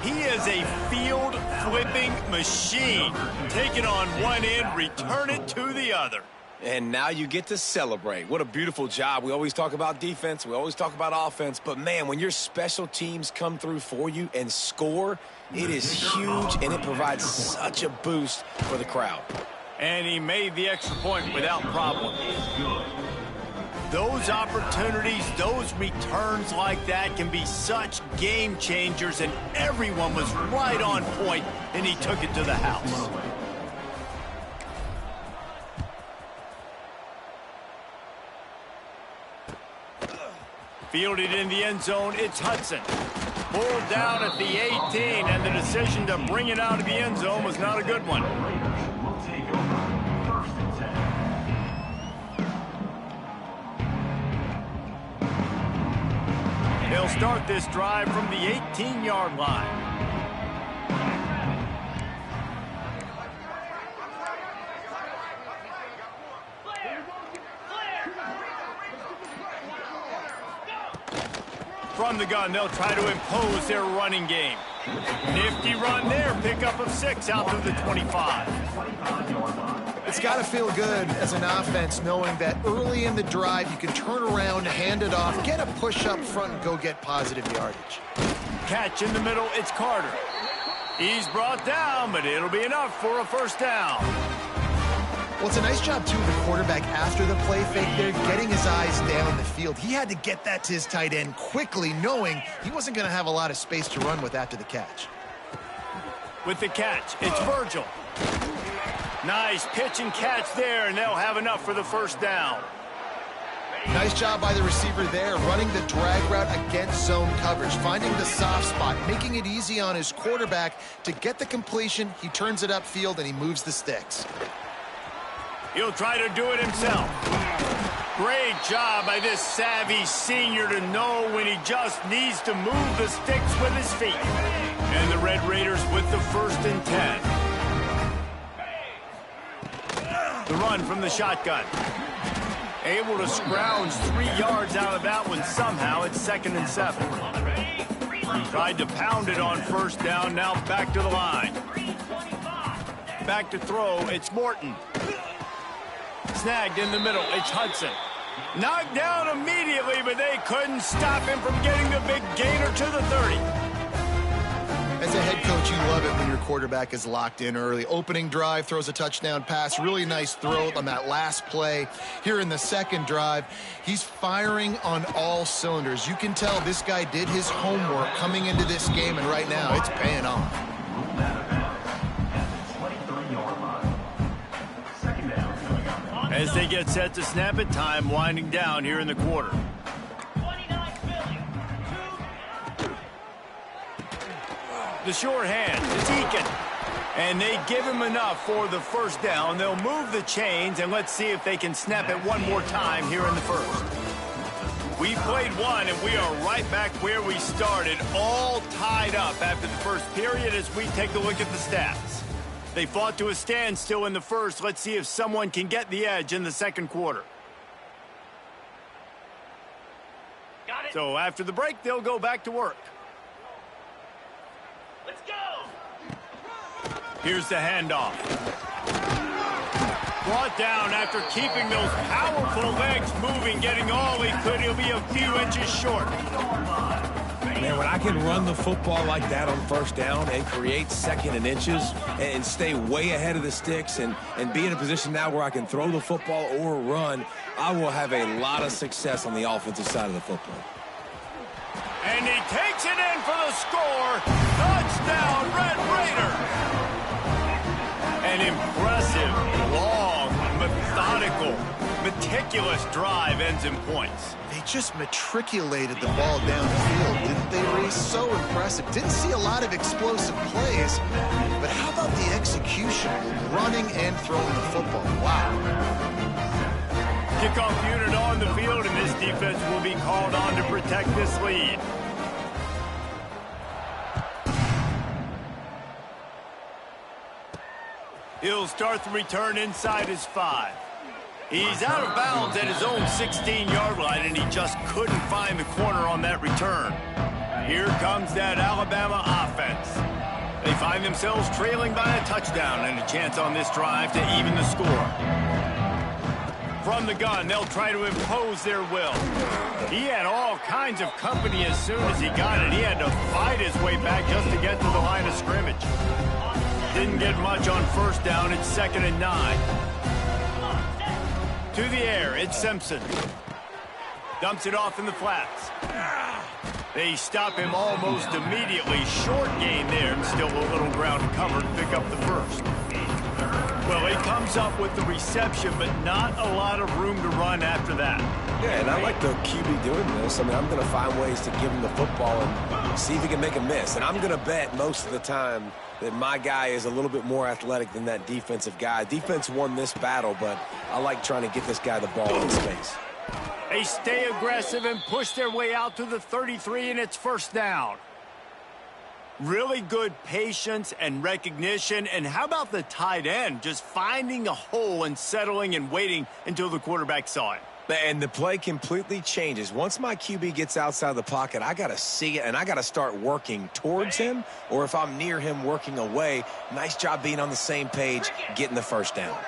[SPEAKER 1] He is a field-flipping machine. Take it on one end, return it to the other.
[SPEAKER 4] And now you get to celebrate. What a beautiful job. We always talk about defense. We always talk about offense. But, man, when your special teams come through for you and score, it is huge, and it provides such a boost for the crowd.
[SPEAKER 1] And he made the extra point without problem. Those opportunities, those returns like that can be such game changers, and everyone was right on point, and he took it to the house. Fielded in the end zone, it's Hudson. Pulled down at the 18, and the decision to bring it out of the end zone was not a good one. They'll start this drive from the 18-yard line. From the gun, they'll try to impose their running game. Nifty run there, pickup of 6 out to the 25.
[SPEAKER 3] It's got to feel good as an offense knowing that early in the drive you can turn around, hand it off, get a push up front, and go get positive yardage.
[SPEAKER 1] Catch in the middle, it's Carter. He's brought down, but it'll be enough for a first down.
[SPEAKER 3] Well, it's a nice job, too, of the quarterback after the play fake there, getting his eyes down the field. He had to get that to his tight end quickly, knowing he wasn't going to have a lot of space to run with after the catch.
[SPEAKER 1] With the catch, it's Virgil. Nice pitch and catch there, and they'll have enough for the first down.
[SPEAKER 3] Nice job by the receiver there, running the drag route against zone coverage, finding the soft spot, making it easy on his quarterback to get the completion. He turns it upfield, and he moves the sticks.
[SPEAKER 1] He'll try to do it himself. Great job by this savvy senior to know when he just needs to move the sticks with his feet. And the Red Raiders with the 1st and 10. The run from the shotgun. Able to scrounge 3 yards out of that one somehow. It's 2nd and 7. Tried to pound it on 1st down. Now back to the line. Back to throw. It's Morton. Snagged in the middle. It's Hudson. Knocked down immediately, but they couldn't stop him from getting the big gainer to the 30.
[SPEAKER 3] As a head coach, you love it when your quarterback is locked in early. Opening drive, throws a touchdown pass. Really nice throw on that last play. Here in the 2nd drive, he's firing on all cylinders. You can tell this guy did his homework coming into this game, and right now it's paying off.
[SPEAKER 1] As they get set to snap it, time winding down here in the quarter. The short hand to Deacon. And they give him enough for the 1st down. They'll move the chains, and let's see if they can snap it one more time here in the 1st. We played one, and we are right back where we started, all tied up after the 1st period as we take a look at the stats. They fought to a standstill in the 1st. Let's see if someone can get the edge in the 2nd quarter.
[SPEAKER 2] Got it.
[SPEAKER 1] So after the break, they'll go back to work.
[SPEAKER 2] Let's go.
[SPEAKER 1] Here's the handoff. Brought down after keeping those powerful legs moving, getting all he could. He'll be a few inches short.
[SPEAKER 4] Man, when I can run the football like that on 1st down and create 2nd and inches and stay way ahead of the sticks and be in a position now where I can throw the football or run, I will have a lot of success on the offensive side of the football.
[SPEAKER 1] And he takes it in for the score. Touchdown, Red Raiders. An impressive, long, methodical, meticulous drive ends in points.
[SPEAKER 3] They just matriculated the ball downfield, didn't they, Reese? So impressive. Didn't see a lot of explosive plays, but how about the execution, running and throwing the football? Wow.
[SPEAKER 1] Kickoff unit on the field, and this defense will be called on to protect this lead. He'll start the return inside his 5. He's out of bounds at his own 16-yard line, and he just couldn't find the corner on that return. Here comes that Alabama offense. They find themselves trailing by a touchdown and a chance on this drive to even the score. From the gun, they'll try to impose their will. He had all kinds of company as soon as he got it. He had to fight his way back just to get to the line of scrimmage. Didn't get much on 1st down. It's 2nd and 9. To the air, it's Simpson. Dumps it off in the flats. They stop him almost immediately. Short gain there, and still a little ground to cover to pick up the 1st. Well, he comes up with the reception, but not a lot of room to run after that.
[SPEAKER 4] Yeah, and I like the QB doing this. I mean, I'm going to find ways to give him the football and see if he can make a miss. And I'm going to bet most of the time that my guy is a little bit more athletic than that defensive guy. Defense won this battle, but I like trying to get this guy the ball in space.
[SPEAKER 1] They stay aggressive and push their way out to the 33, and it's 1st down. Really good patience and recognition. And how about the tight end just finding a hole and settling and waiting until the quarterback saw it?
[SPEAKER 4] And the play completely changes. Once my QB gets outside the pocket, I got to see it, and I got to start working towards him, or if I'm near him, working away. Nice job being on the same page, getting the 1st down.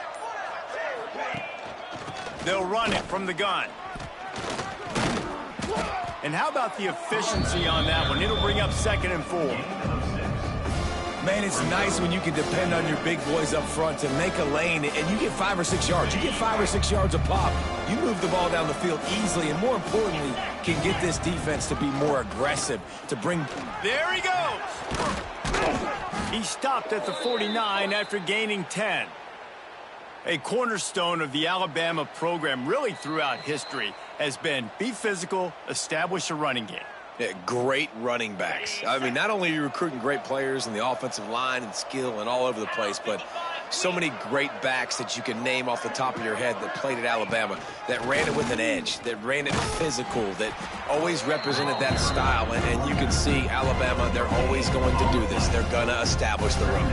[SPEAKER 1] They'll run it from the gun. And how about the efficiency on that one? It'll bring up 2nd and 4.
[SPEAKER 4] Man, it's nice when you can depend on your big boys up front to make a lane, and you get 5 or 6 yards. You get 5 or 6 yards a pop. You move the ball down the field easily, and more importantly, can get this defense to be more aggressive, to bring...
[SPEAKER 1] There he goes! He stopped at the 49 after gaining 10. A cornerstone of the Alabama program really throughout history has been be physical, establish a running game.
[SPEAKER 4] Yeah, great running backs. I mean, not only are you recruiting great players in the offensive line and skill and all over the place, but so many great backs that you can name off the top of your head that played at Alabama, that ran it with an edge, that ran it physical, that always represented that style. And you can see Alabama, they're always going to do this. They're going to establish the run.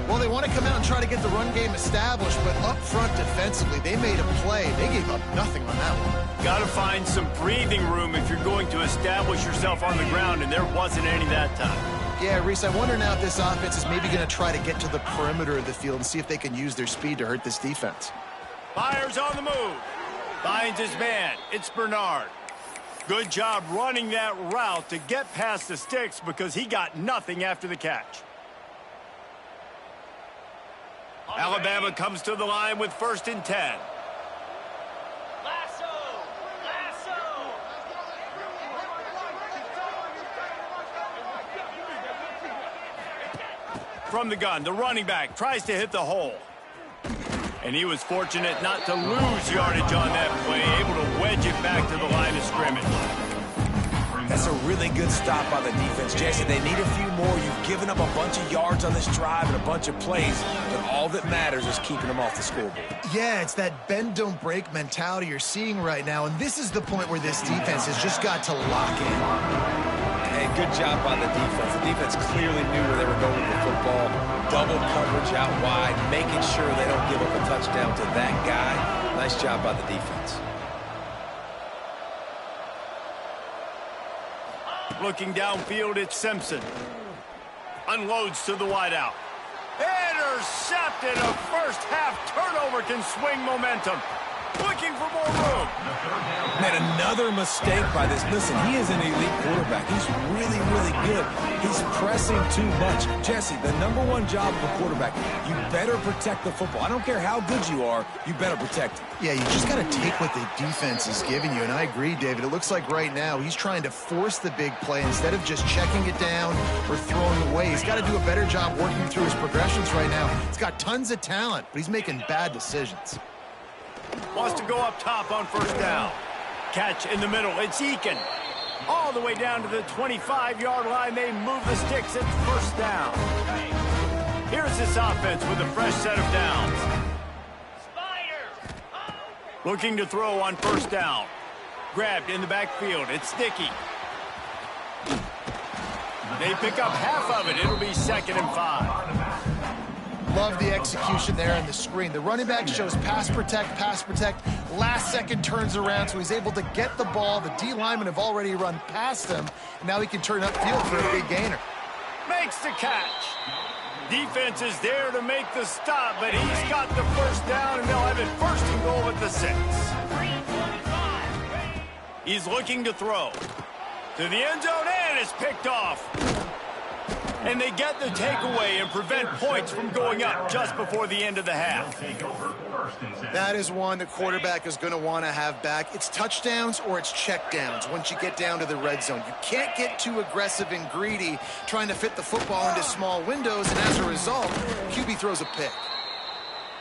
[SPEAKER 3] Well, they want to come out and try to get the run game established, but up front defensively, they made a play. They gave up nothing on that one.
[SPEAKER 1] Got to find some breathing room if you're going to establish yourself on the ground, and there wasn't any that time.
[SPEAKER 3] Yeah, Reese, I wonder now if this offense is maybe going to try to get to the perimeter of the field and see if they can use their speed to hurt this defense.
[SPEAKER 1] Fires on the move. Finds his man. It's Bernard. Good job running that route to get past the sticks because he got nothing after the catch. Alabama comes to the line with 1st and 10.
[SPEAKER 2] Lasso! Lasso!
[SPEAKER 1] From the gun, the running back tries to hit the hole. And he was fortunate not to lose yardage on that play, able to wedge it back to the line of scrimmage.
[SPEAKER 4] That's a really good stop by the defense. Jesse, they need a few more. You've given up a bunch of yards on this drive and a bunch of plays, but all that matters is keeping them off the scoreboard.
[SPEAKER 3] Yeah, it's that bend, don't break mentality you're seeing right now, and this is the point where this defense has just got to lock in.
[SPEAKER 4] Hey, good job by the defense. The defense clearly knew where they were going with the football. Double coverage out wide, making sure they don't give up a touchdown to that guy. Nice job by the defense.
[SPEAKER 1] Looking downfield, it's Simpson. Unloads to the wideout. Intercepted. A first-half turnover can swing momentum. Looking for more room.
[SPEAKER 4] Man, another mistake by this. Listen, he is an elite quarterback. He's really, really good. He's pressing too much. Jesse, the #1 job of a quarterback, you better protect the football. I don't care how good you are, you better protect it.
[SPEAKER 3] Yeah, you just got to take what the defense is giving you, and I agree, David. It looks like right now he's trying to force the big play instead of just checking it down or throwing away. He's got to do a better job working through his progressions right now. He's got tons of talent, but he's making bad decisions.
[SPEAKER 1] Wants to go up top on 1st down. Catch in the middle. It's Eakin. All the way down to the 25-yard line. They move the sticks at 1st down. Here's this offense with a fresh set of downs.
[SPEAKER 2] Spider!
[SPEAKER 1] Looking to throw on 1st down. Grabbed in the backfield. It's Sticky. They pick up half of it. It'll be 2nd and 5.
[SPEAKER 3] Love the execution there on the screen. The running back shows pass protect, last second turns around, so he's able to get the ball. The D linemen have already run past him, and now he can turn upfield for a big gainer.
[SPEAKER 1] Makes the catch. Defense is there to make the stop, but he's got the 1st down, and they'll have it 1st and goal at the 6. He's looking to throw. To the end zone, and it's picked off. And they get the takeaway and prevent points from going up just before the end of the half.
[SPEAKER 3] That is one the quarterback is going to want to have back. It's touchdowns or it's checkdowns once you get down to the red zone. You can't get too aggressive and greedy trying to fit the football into small windows, and as a result, QB throws a pick.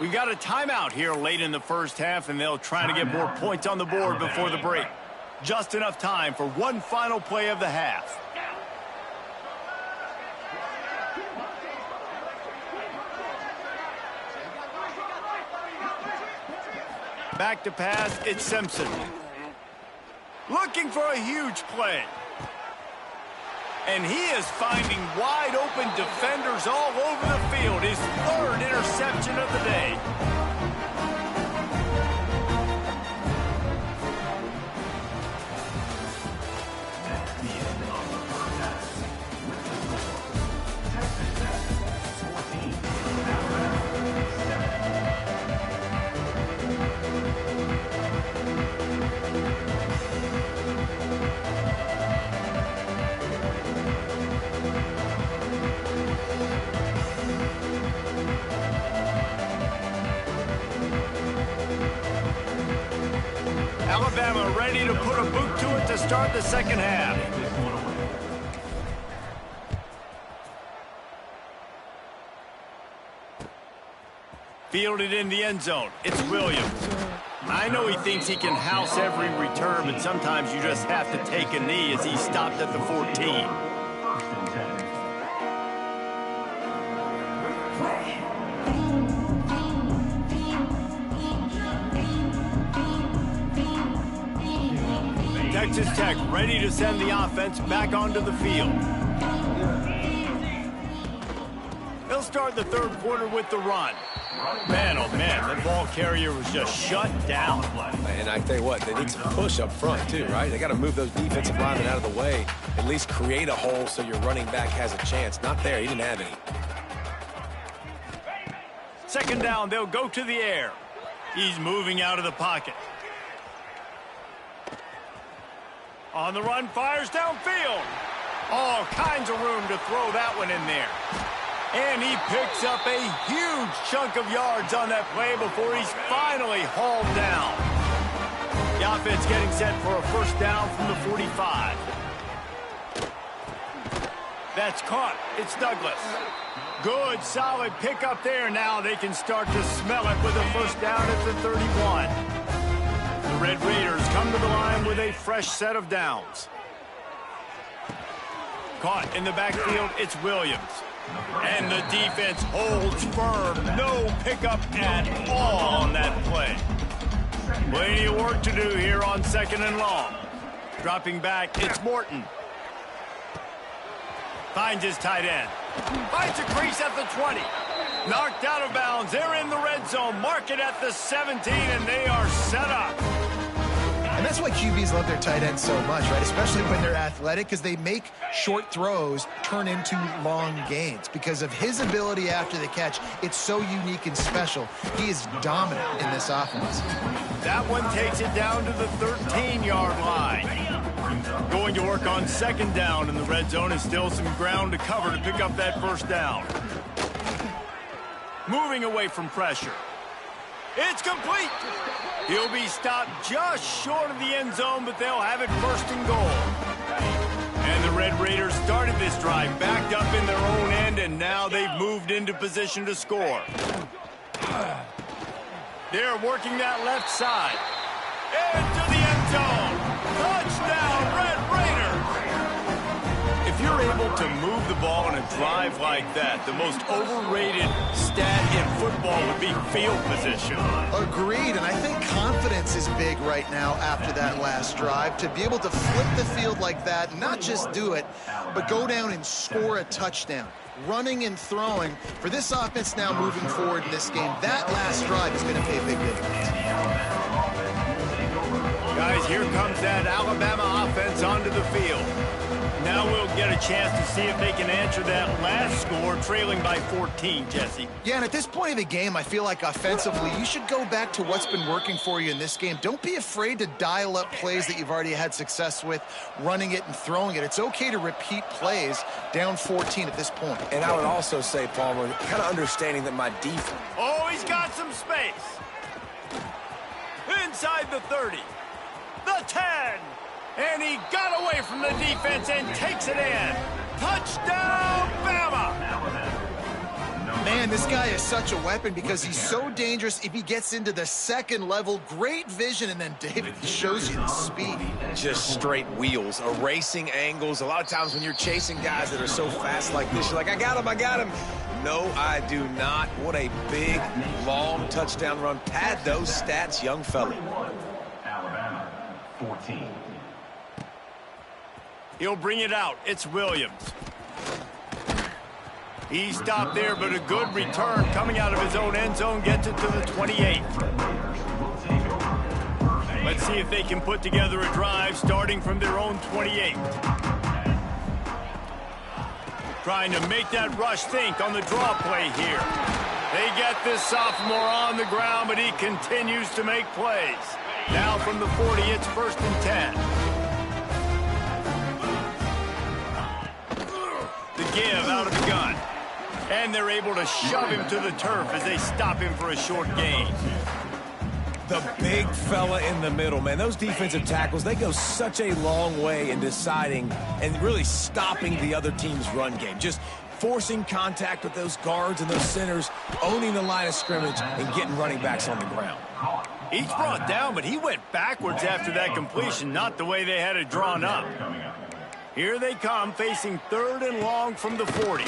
[SPEAKER 1] We got a timeout here late in the 1st half, and they'll try to get more points on the board before the break. Just enough time for one final play of the half. Back to pass, it's Simpson. Looking for a huge play. And he is finding wide open defenders all over the field. His 3rd interception of the day. Alabama ready to put a boot to it to start the 2nd half. Fielded in the end zone. It's Williams. I know he thinks he can house every return, but sometimes you just have to take a knee as he stopped at the 14. Texas Tech ready to send the offense back onto the field. They'll start the third quarter with the run. Man, oh man, the ball carrier was just shut down.
[SPEAKER 4] And I tell you what, they need some push up front too, right? They got to move those defensive linemen out of the way, at least create a hole so your running back has a chance. Not there, he didn't have any.
[SPEAKER 1] Second down, they'll go to the air. He's moving out of the pocket. On the run, fires downfield. All kinds of room to throw that one in there. And he picks up a huge chunk of yards on that play before he's finally hauled down. The offense getting set for a first down from the 45. That's caught. It's Douglas. Good, solid pickup there. Now they can start to smell it with a first down at the 31. The Red Raiders come to the line with a fresh set of downs. Caught in the backfield, it's Williams. And the defense holds firm. No pickup at all on that play. Plenty of work to do here on second and long. Dropping back, it's Morton. Finds his tight end. Finds a crease at the 20. Knocked out of bounds. They're in the red zone. Mark it at the 17, and they are set up.
[SPEAKER 3] And that's why QBs love their tight ends so much, right? Especially when they're athletic, because they make short throws turn into long gains. Because of his ability after the catch, it's so unique and special. He is dominant in this offense.
[SPEAKER 1] That one takes it down to the 13-yard line. Going to work on second down in the red zone is still some ground to cover to pick up that first down. Moving away from pressure. It's complete. He'll be stopped just short of the end zone, but they'll have it first and goal. And the Red Raiders started this drive backed up in their own end, and now they've moved into position to score. They're working that left side. Into the end zone. Touchdown, Red Raiders. If you're able to move the ball in a drive like that, the most overrated stat in football would be field position.
[SPEAKER 3] Agreed, and I think confidence is big right now after that last drive. To be able to flip the field like that, not just do it, but go down and score a touchdown. Running and throwing. For this offense now moving forward in this game, that last drive is going to pay a big difference.
[SPEAKER 1] Guys, here comes that Alabama offense onto the field. Now we'll get a chance to see if they can answer that last score, trailing by 14, Jesse.
[SPEAKER 3] Yeah, and at this point of the game, I feel like offensively, you should go back to what's been working for you in this game. Don't be afraid to dial up plays that you've already had success with, running it and throwing it. It's okay to repeat plays down 14 at this point.
[SPEAKER 4] And I would also say, Palmer, kind of understanding that my defense...
[SPEAKER 1] Oh, he's got some space. Inside the 30. The 10. And he got away from the defense and takes it in. Touchdown, Bama!
[SPEAKER 3] Man, this guy is such a weapon because he's so dangerous if he gets into the second level. Great vision, and then David shows you the speed.
[SPEAKER 4] Just straight wheels, erasing angles. A lot of times when you're chasing guys that are so fast like this, you're like, I got him. No, I do not. What a big, long touchdown run. Pad those stats, young fella.
[SPEAKER 5] Alabama, 14.
[SPEAKER 1] He'll bring it out. It's Williams. He stopped there, but a good return coming out of his own end zone gets it to the 28. Let's see if they can put together a drive starting from their own 28. Trying to make that rush think on the draw play here. They get this sophomore on the ground, but he continues to make plays. Now from the 40, it's first and 10. The give out of the gun. And they're able to shove him to the turf as they stop him for a short gain.
[SPEAKER 4] The big fella in the middle, man. Those defensive tackles, they go such a long way in deciding and really stopping the other team's run game. Just forcing contact with those guards and those centers, owning the line of scrimmage, and getting running backs on the ground.
[SPEAKER 1] He's brought down, but he went backwards after that completion, not the way they had it drawn up. Here they come, facing third and long from the 40.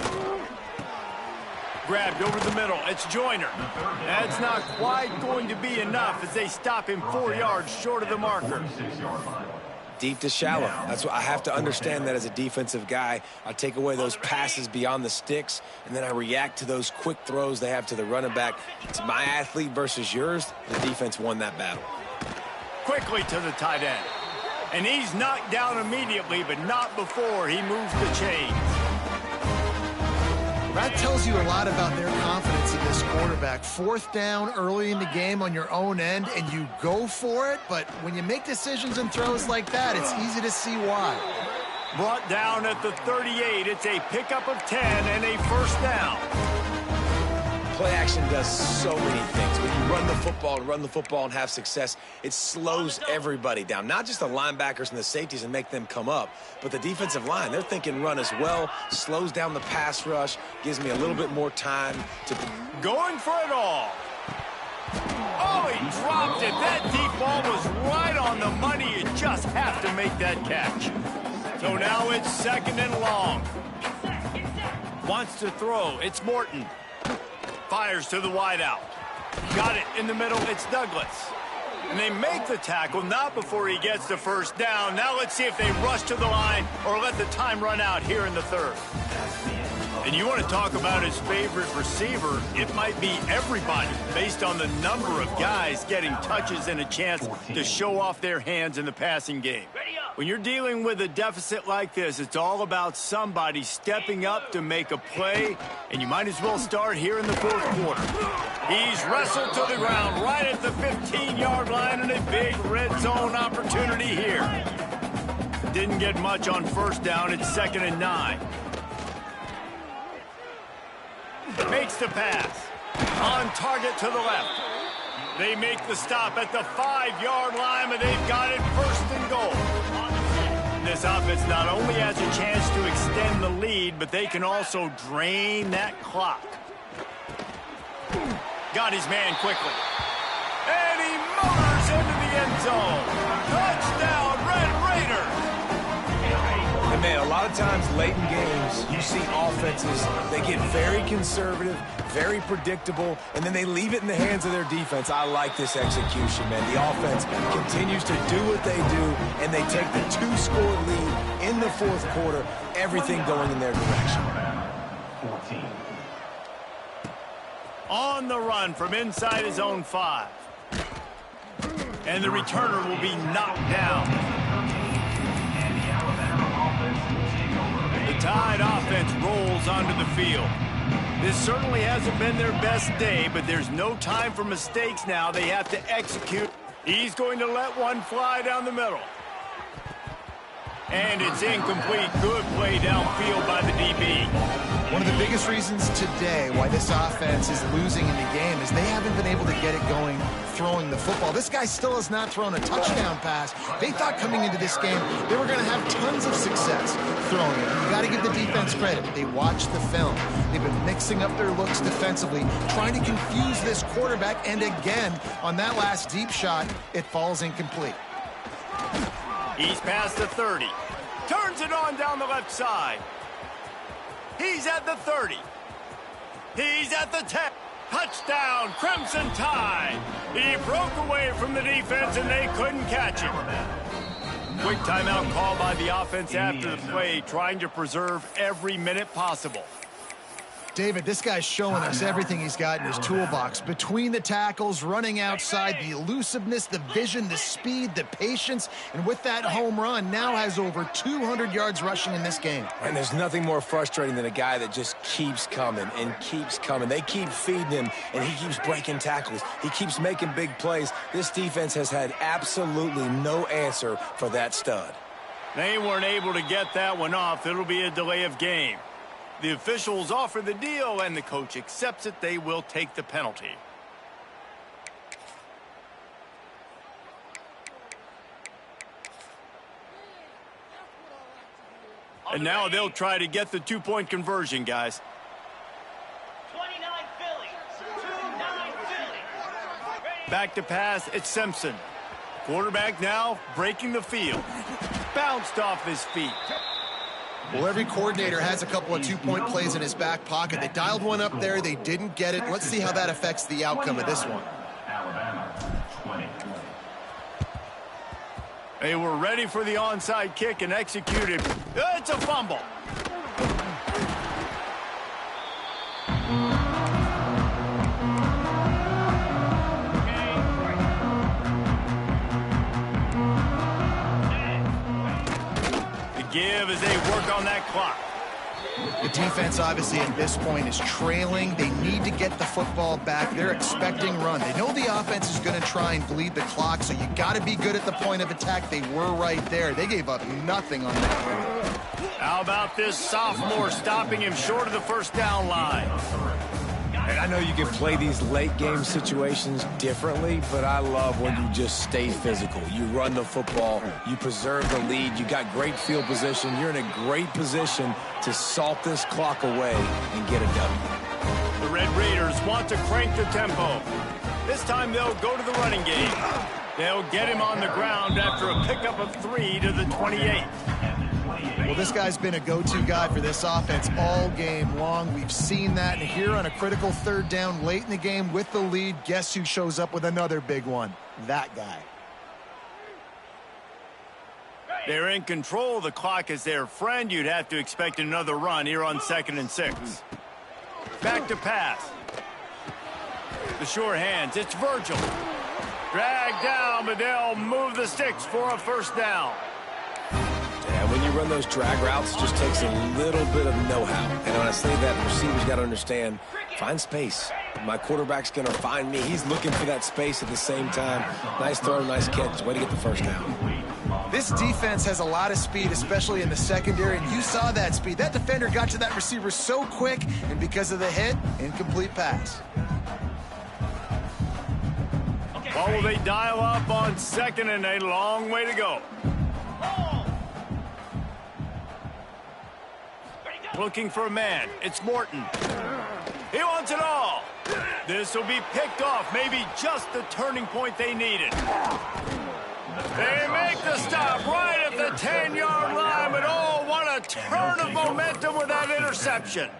[SPEAKER 1] Grabbed over the middle. It's Joyner. That's not quite going to be enough as they stop him 4 yards short of the marker.
[SPEAKER 4] deep to shallow. That's what I have to understand that as a defensive guy. I take away those passes beyond the sticks, and then I react to those quick throws they have to the running back. It's my athlete versus yours. The defense won that battle.
[SPEAKER 1] Quickly to the tight end. And he's knocked down immediately, but not before he moves the chains.
[SPEAKER 3] That tells you a lot about their confidence in this quarterback. 4th down early in the game on your own end, and you go for it, but when you make decisions and throws like that, it's easy to see why.
[SPEAKER 1] Brought down at the 38. It's a pickup of 10 and a first down.
[SPEAKER 4] Play action does so many things. When you run the football and have success, it slows everybody down. Not just the linebackers and the safeties and make them come up, but the defensive line. They're thinking run as well, slows down the pass rush, gives me a little bit more time to...
[SPEAKER 1] Going for it all. Oh, he dropped it. That deep ball was right on the money. You just have to make that catch. So now it's 2nd and long. Wants to throw. It's Morton. Fires to the wideout. Got it in the middle. It's Douglas. And they make the tackle, not before he gets the first down. Now let's see if they rush to the line or let the time run out here in the 3rd. And you want to talk about his favorite receiver, it might be everybody based on the number of guys getting touches and a chance to show off their hands in the passing game. When you're dealing with a deficit like this, it's all about somebody stepping up to make a play, and you might as well start here in the 4th quarter. He's wrestled to the ground right at the 15-yard line, and a big red zone opportunity here. Didn't get much on first down. It's 2nd and 9. Makes the pass. On target to the left. They make the stop at the 5-yard line, but they've got it 1st and goal. This offense not only has a chance to extend the lead, but they can also drain that clock. Got his man quickly. And he motors into the end zone. Touchdown, Red Raiders!
[SPEAKER 4] And man, a lot of times late in games, you see offenses, they get very conservative, very predictable, and then they leave it in the hands of their defense. I like this execution, man. The offense continues to do what they do, and they take the 2-score lead in the 4th quarter, everything going in their direction.
[SPEAKER 5] 14.
[SPEAKER 1] On the run from inside his own 5. And the returner will be knocked down. The Tide offense rolls onto the field. This certainly hasn't been their best day, but there's no time for mistakes now. They have to execute. He's going to let one fly down the middle. And it's incomplete. Good play downfield by the DB.
[SPEAKER 3] One of the biggest reasons today why this offense is losing in the game is they haven't been able to get it going throwing the football. This guy still has not thrown a touchdown pass. They thought coming into this game they were going to have tons of success throwing it. You got to give the defense credit. They watched the film. They've been mixing up their looks defensively, trying to confuse this quarterback, and again, on that last deep shot, it falls incomplete.
[SPEAKER 1] He's past the 30. Turns it on down the left side. He's at the 30. He's at the 10. Touchdown, Crimson Tide. He broke away from the defense, and they couldn't catch him. Quick timeout call by the offense after the play, trying to preserve every minute possible.
[SPEAKER 3] David, this guy's showing us everything he's got in his toolbox. Between the tackles, running outside, the elusiveness, the vision, the speed, the patience, and with that home run, now has over 200 yards rushing in this game.
[SPEAKER 4] And there's nothing more frustrating than a guy that just keeps coming and keeps coming. They keep feeding him, and he keeps breaking tackles. He keeps making big plays. This defense has had absolutely no answer for that stud.
[SPEAKER 1] They weren't able to get that one off. It'll be a delay of game. The officials offer the deal, and the coach accepts it. They will take the penalty. And now they'll try to get the two-point conversion, guys.
[SPEAKER 2] 29 Philly. 29 Philly.
[SPEAKER 1] Back to pass, it's Simpson. Quarterback now breaking the field. Bounced off his feet.
[SPEAKER 3] Well, every coordinator has a couple of two-point plays in his back pocket. They dialed one up there. They didn't get it. Let's see how that affects the outcome of this one.
[SPEAKER 5] Alabama, 20.
[SPEAKER 1] They were ready for the onside kick and executed. It's a fumble. The give as they work on that clock.
[SPEAKER 3] The defense, obviously, at this point is trailing. They need to get the football back. They're expecting run. They know the offense is going to try and bleed the clock, so you got to be good at the point of attack. They were right there. They gave up nothing on that one.
[SPEAKER 1] How about this sophomore stopping him short of the first down line?
[SPEAKER 4] And I know you can play these late game situations differently, but I love when you just stay physical. You run the football, you preserve the lead, you got great field position, you're in a great position to salt this clock away and get it done.
[SPEAKER 1] The Red Raiders want to crank the tempo. This time they'll go to the running game. They'll get him on the ground after a pickup of 3 to the 28.
[SPEAKER 3] Well, this guy's been a go-to guy for this offense all game long. We've seen that. And here on a critical third down late in the game with the lead, guess who shows up with another big one? That guy.
[SPEAKER 1] They're in control. The clock is their friend. You'd have to expect another run here on 2nd and 6. Back to pass. The sure hands. It's Virgil. Dragged down, but they'll move the sticks for a first down.
[SPEAKER 4] And when you run those drag routes, it just takes a little bit of know-how. And when I say that, receivers got to understand, find space. My quarterback's going to find me. He's looking for that space at the same time. Nice throw, nice catch. Way to get the first down.
[SPEAKER 3] This defense has a lot of speed, especially in the secondary, and you saw that speed. That defender got to that receiver so quick, and because of the hit, incomplete pass.
[SPEAKER 1] What will they dial up on 2nd and 8? Long way to go. Looking for a man. It's Morton. He wants it all. This will be picked off. Maybe just the turning point they needed. They make the stop right at the 10-yard line, but oh, what a turn of momentum with that interception.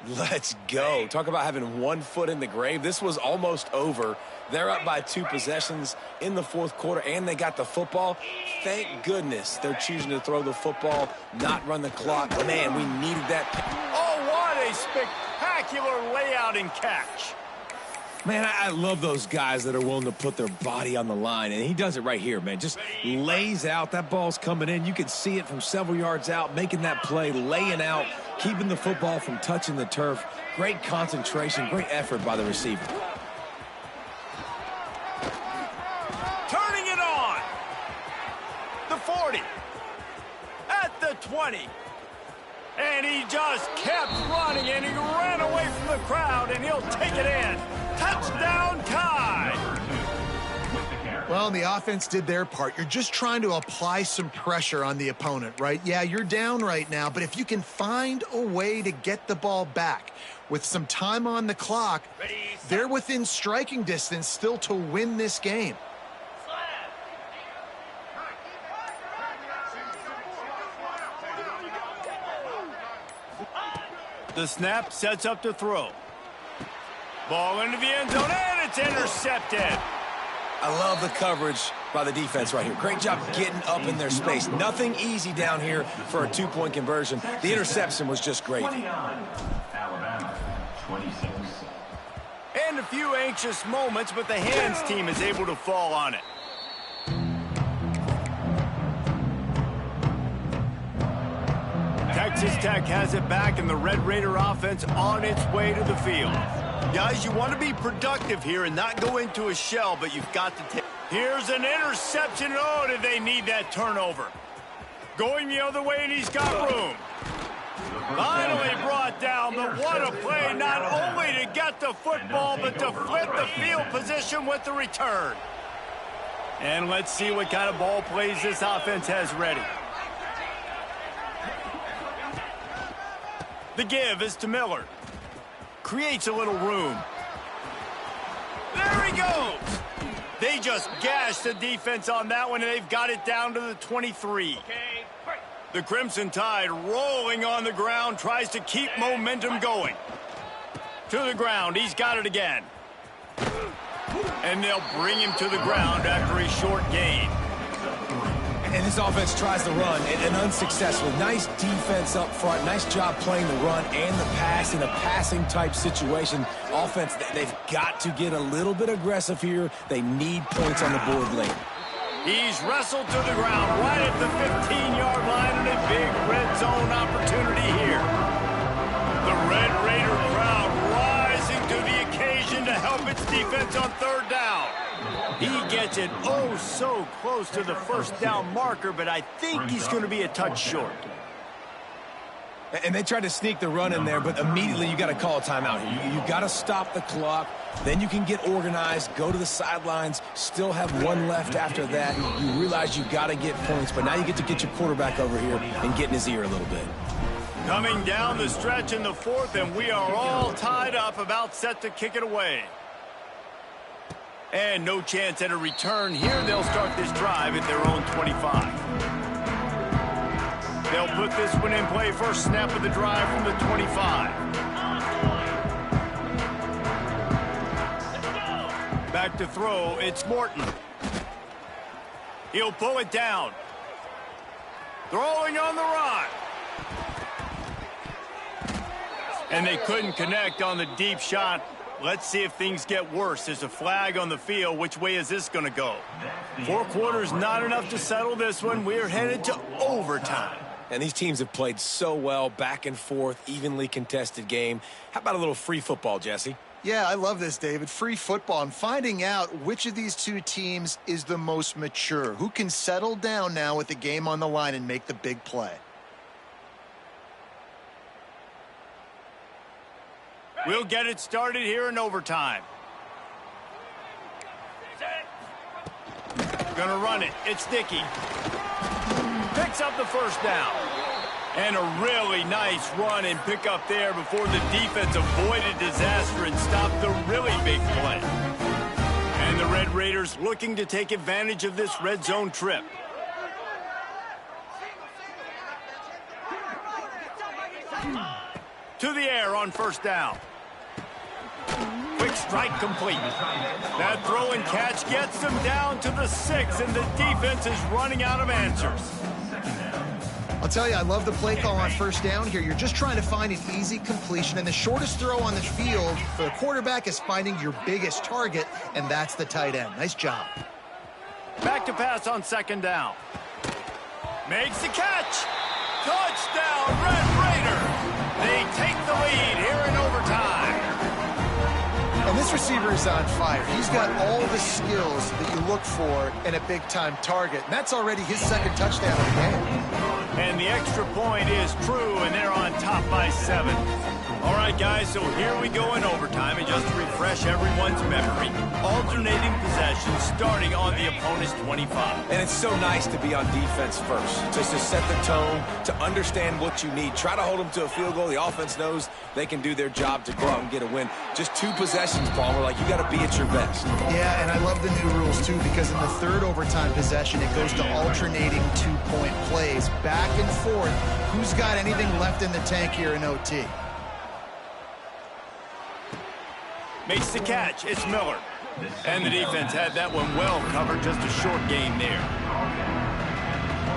[SPEAKER 4] Let's go. Talk about having one foot in the grave. This was almost over. They're up by 2 possessions in the 4th quarter, and they got the football. Thank goodness they're choosing to throw the football, not run the clock. Man, we needed that.
[SPEAKER 1] Oh, what a spectacular layout and catch.
[SPEAKER 4] Man, I love those guys that are willing to put their body on the line, and he does it right here, man. Just lays out. That ball's coming in. You can see it from several yards out, making that play, laying out, keeping the football from touching the turf. Great concentration, great effort by the receiver.
[SPEAKER 1] Turning it on. The 40. At the 20. And he just kept running, and he ran away from the crowd, and he'll take it in. Touchdown tie.
[SPEAKER 3] Well, the offense did their part. You're just trying to apply some pressure on the opponent, right? Yeah, you're down right now, but if you can find a way to get the ball back with some time on the clock, they're within striking distance still to win this game.
[SPEAKER 1] The snap sets up to throw. Ball into the end zone, and it's intercepted.
[SPEAKER 4] I love the coverage by the defense right here. Great job getting up in their space. Nothing easy down here for a 2-point conversion. The interception was just great.
[SPEAKER 5] 29, Alabama, 26.
[SPEAKER 1] And a few anxious moments, but the hands team is able to fall on it. Texas Tech has it back, and the Red Raider offense on its way to the field. Guys, you want to be productive here and not go into a shell, but you've got to take. Here's an interception. Oh, did they need that turnover? Going the other way, and he's got room. Finally brought down, but what a play, not only to get the football, but to flip the field position with the return. And let's see what kind of ball plays this offense has ready. The give is to Miller. Creates a little room. There he goes. They just gashed the defense on that one, and they've got it down to the 23. The Crimson Tide rolling on the ground, tries to keep momentum going. To the ground, he's got it again. And they'll bring him to the ground after a short gain.
[SPEAKER 4] And this offense tries to run, and unsuccessfully. Nice defense up front. Nice job playing the run and the pass in a passing-type situation. Offense, they've got to get a little bit aggressive here. They need points on the board late.
[SPEAKER 1] He's wrestled to the ground right at the 15-yard line, and a big red zone opportunity here. The Red Raider crowd rising to the occasion to help its defense on third down. He gets it oh so close to the first down marker, but I think he's going to be a touch short.
[SPEAKER 4] And they tried to sneak the run in there, but immediately you got to call a timeout here. You got to stop the clock. Then you can get organized, go to the sidelines, still have one left after that. You realize you got to get points, but now you get to get your quarterback over here and get in his ear a little bit.
[SPEAKER 1] Coming down the stretch in the fourth, and we are all tied up, about set to kick it away. And no chance at a return here. They'll start this drive at their own 25. They'll put this one in play. First snap of the drive from the 25. Back to throw. It's Morton. He'll pull it down. Throwing on the run. And they couldn't connect on the deep shot. Let's see if things get worse. There's a flag on the field. Which way is this going to go? 4 quarters, not enough to settle this one. We're headed to overtime.
[SPEAKER 4] And these teams have played so well, back and forth, evenly contested game. How about a little free football, Jesse?
[SPEAKER 3] Yeah, I love this, David. Free football. I'm finding out which of these two teams is the most mature. Who can settle down now with the game on the line and make the big play?
[SPEAKER 1] We'll get it started here in overtime. Gonna run it. It's Dickey. Picks up the first down. And a really nice run and pick up there before the defense avoided disaster and stopped the really big play. And the Red Raiders looking to take advantage of this red zone trip. To the air on first down. Quick strike complete. That throw and catch gets them down to the 6, and the defense is running out of answers.
[SPEAKER 3] I'll tell you, I love the play call on first down here. You're just trying to find an easy completion, and the shortest throw on the field for the quarterback is finding your biggest target, and that's the tight end. Nice job.
[SPEAKER 1] Back to pass on second down. Makes the catch. Touchdown, Red Raiders. They take the lead here in overtime.
[SPEAKER 3] And this receiver is on fire. He's got all the skills that you look for in a big-time target. And that's already his second touchdown of the game.
[SPEAKER 1] And the extra point is true, and they're on top by 7. All right, guys, so here we go in overtime. And just to refresh everyone's memory, alternating possessions starting on the opponent's 25.
[SPEAKER 4] And it's so nice to be on defense first, just to set the tone, to understand what you need. Try to hold them to a field goal. The offense knows they can do their job to go out and get a win. Just 2 possessions, Palmer. Like, you got to be at your best.
[SPEAKER 3] Yeah, and I love the new rules, too, because in the third overtime possession, it goes to alternating 2-point plays. Back and forth. Who's got anything left in the tank here in OT?
[SPEAKER 1] Makes the catch. It's Miller. And the defense had that one well covered. Just a short game there.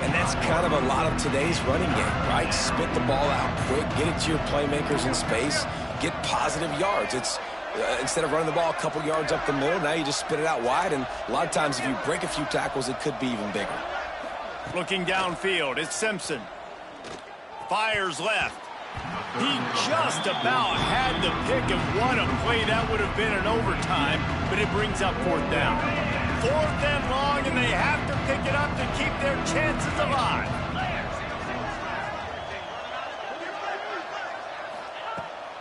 [SPEAKER 4] And that's kind of a lot of today's running game, right? Spit the ball out quick, get it to your playmakers in space, get positive yards. It's instead of running the ball a couple yards up the middle, now you just spit it out wide. And a lot of times if you break a few tackles, it could be even bigger.
[SPEAKER 1] Looking downfield, it's Simpson. Fires left. He just about had the pick, and what a play that would have been in overtime, but it brings up fourth down. 4th and long, and they have to pick it up to keep their chances alive.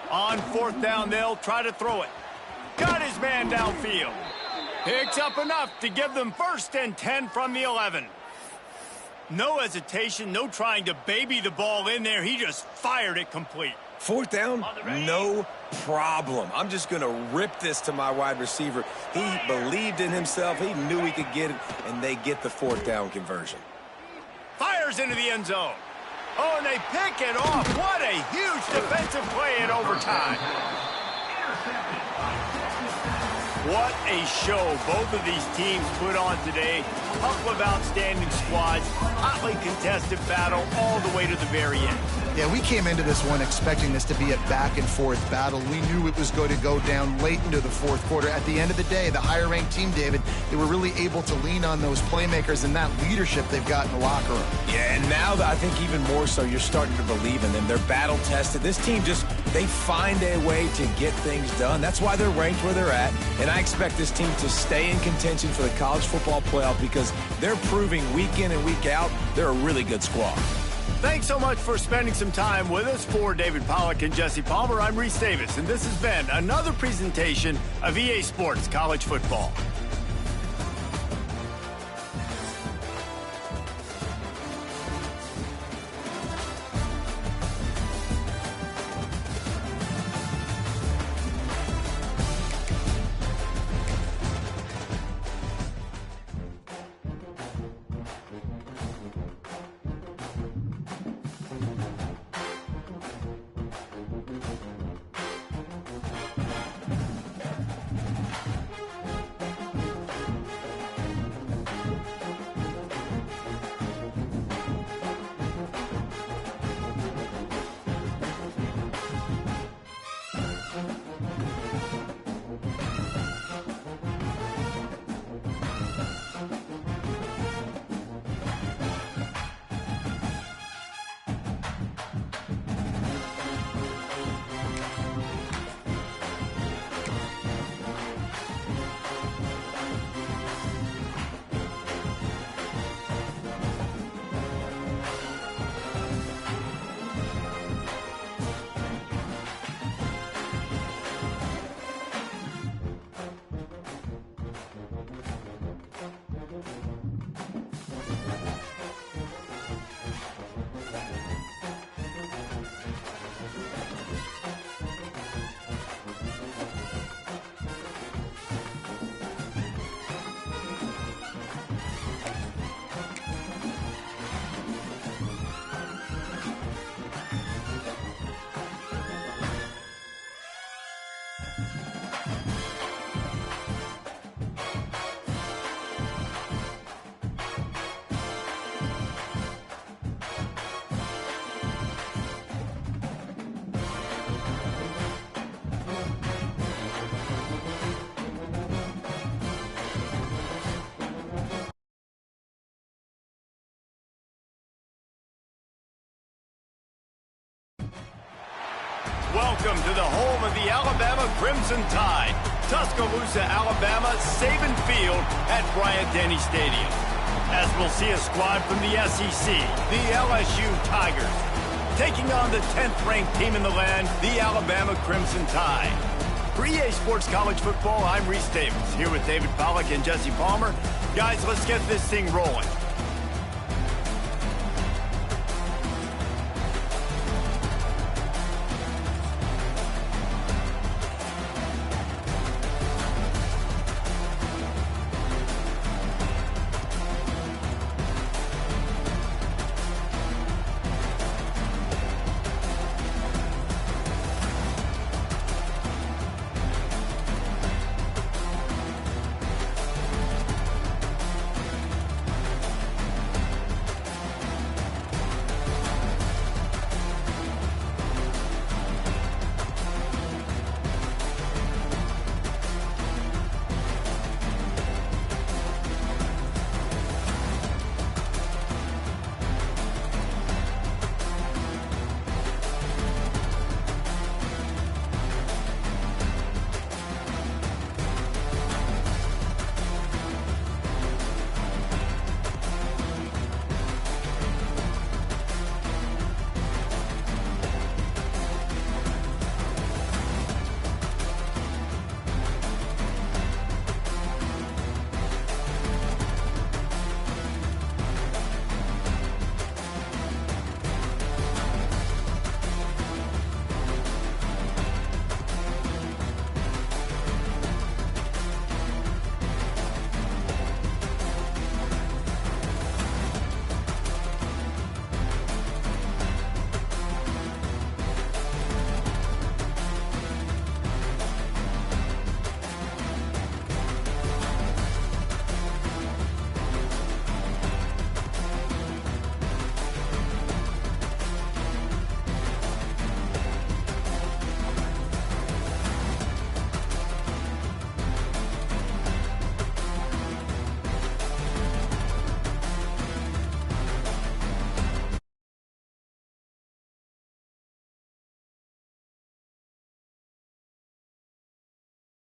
[SPEAKER 1] On 4th down, they'll try to throw it. Got his man downfield. Picks up enough to give them 1st and 10 from the 11. No hesitation, no trying to baby the ball in there. He just fired it complete.
[SPEAKER 4] 4th down, no problem. I'm just going to rip this to my wide receiver. He believed in himself. He knew he could get it, and they get the 4th down conversion.
[SPEAKER 1] Fires into the end zone. Oh, and they pick it off. What a huge defensive play in overtime. What a show both of these teams put on today. Couple of outstanding squads, hotly contested battle all the way to the very end.
[SPEAKER 3] Yeah, we came into this one expecting this to be a back-and-forth battle. We knew it was going to go down late into the fourth quarter. At the end of the day, the higher-ranked team, David, they were really able to lean on those playmakers and that leadership they've got in the locker room.
[SPEAKER 4] Yeah, and now I think even more so, you're starting to believe in them. They're battle-tested. This team they find a way to get things done. That's why they're ranked where they're at, and I expect this team to stay in contention for the college football playoff because they're proving week in and week out they're a really good squad.
[SPEAKER 1] Thanks so much for spending some time with us. For David Pollack and Jesse Palmer, I'm Reese Davis, and this has been another presentation of EA Sports College Football. Welcome to the home of the Alabama Crimson Tide. Tuscaloosa, Alabama, Saban Field at Bryant-Denny Stadium. As we'll see a squad from the SEC, the LSU Tigers, taking on the 10th-ranked team in the land, the Alabama Crimson Tide. For EA Sports College Football, I'm Reese Davis, here with David Pollack and Jesse Palmer. Guys, let's get this thing rolling.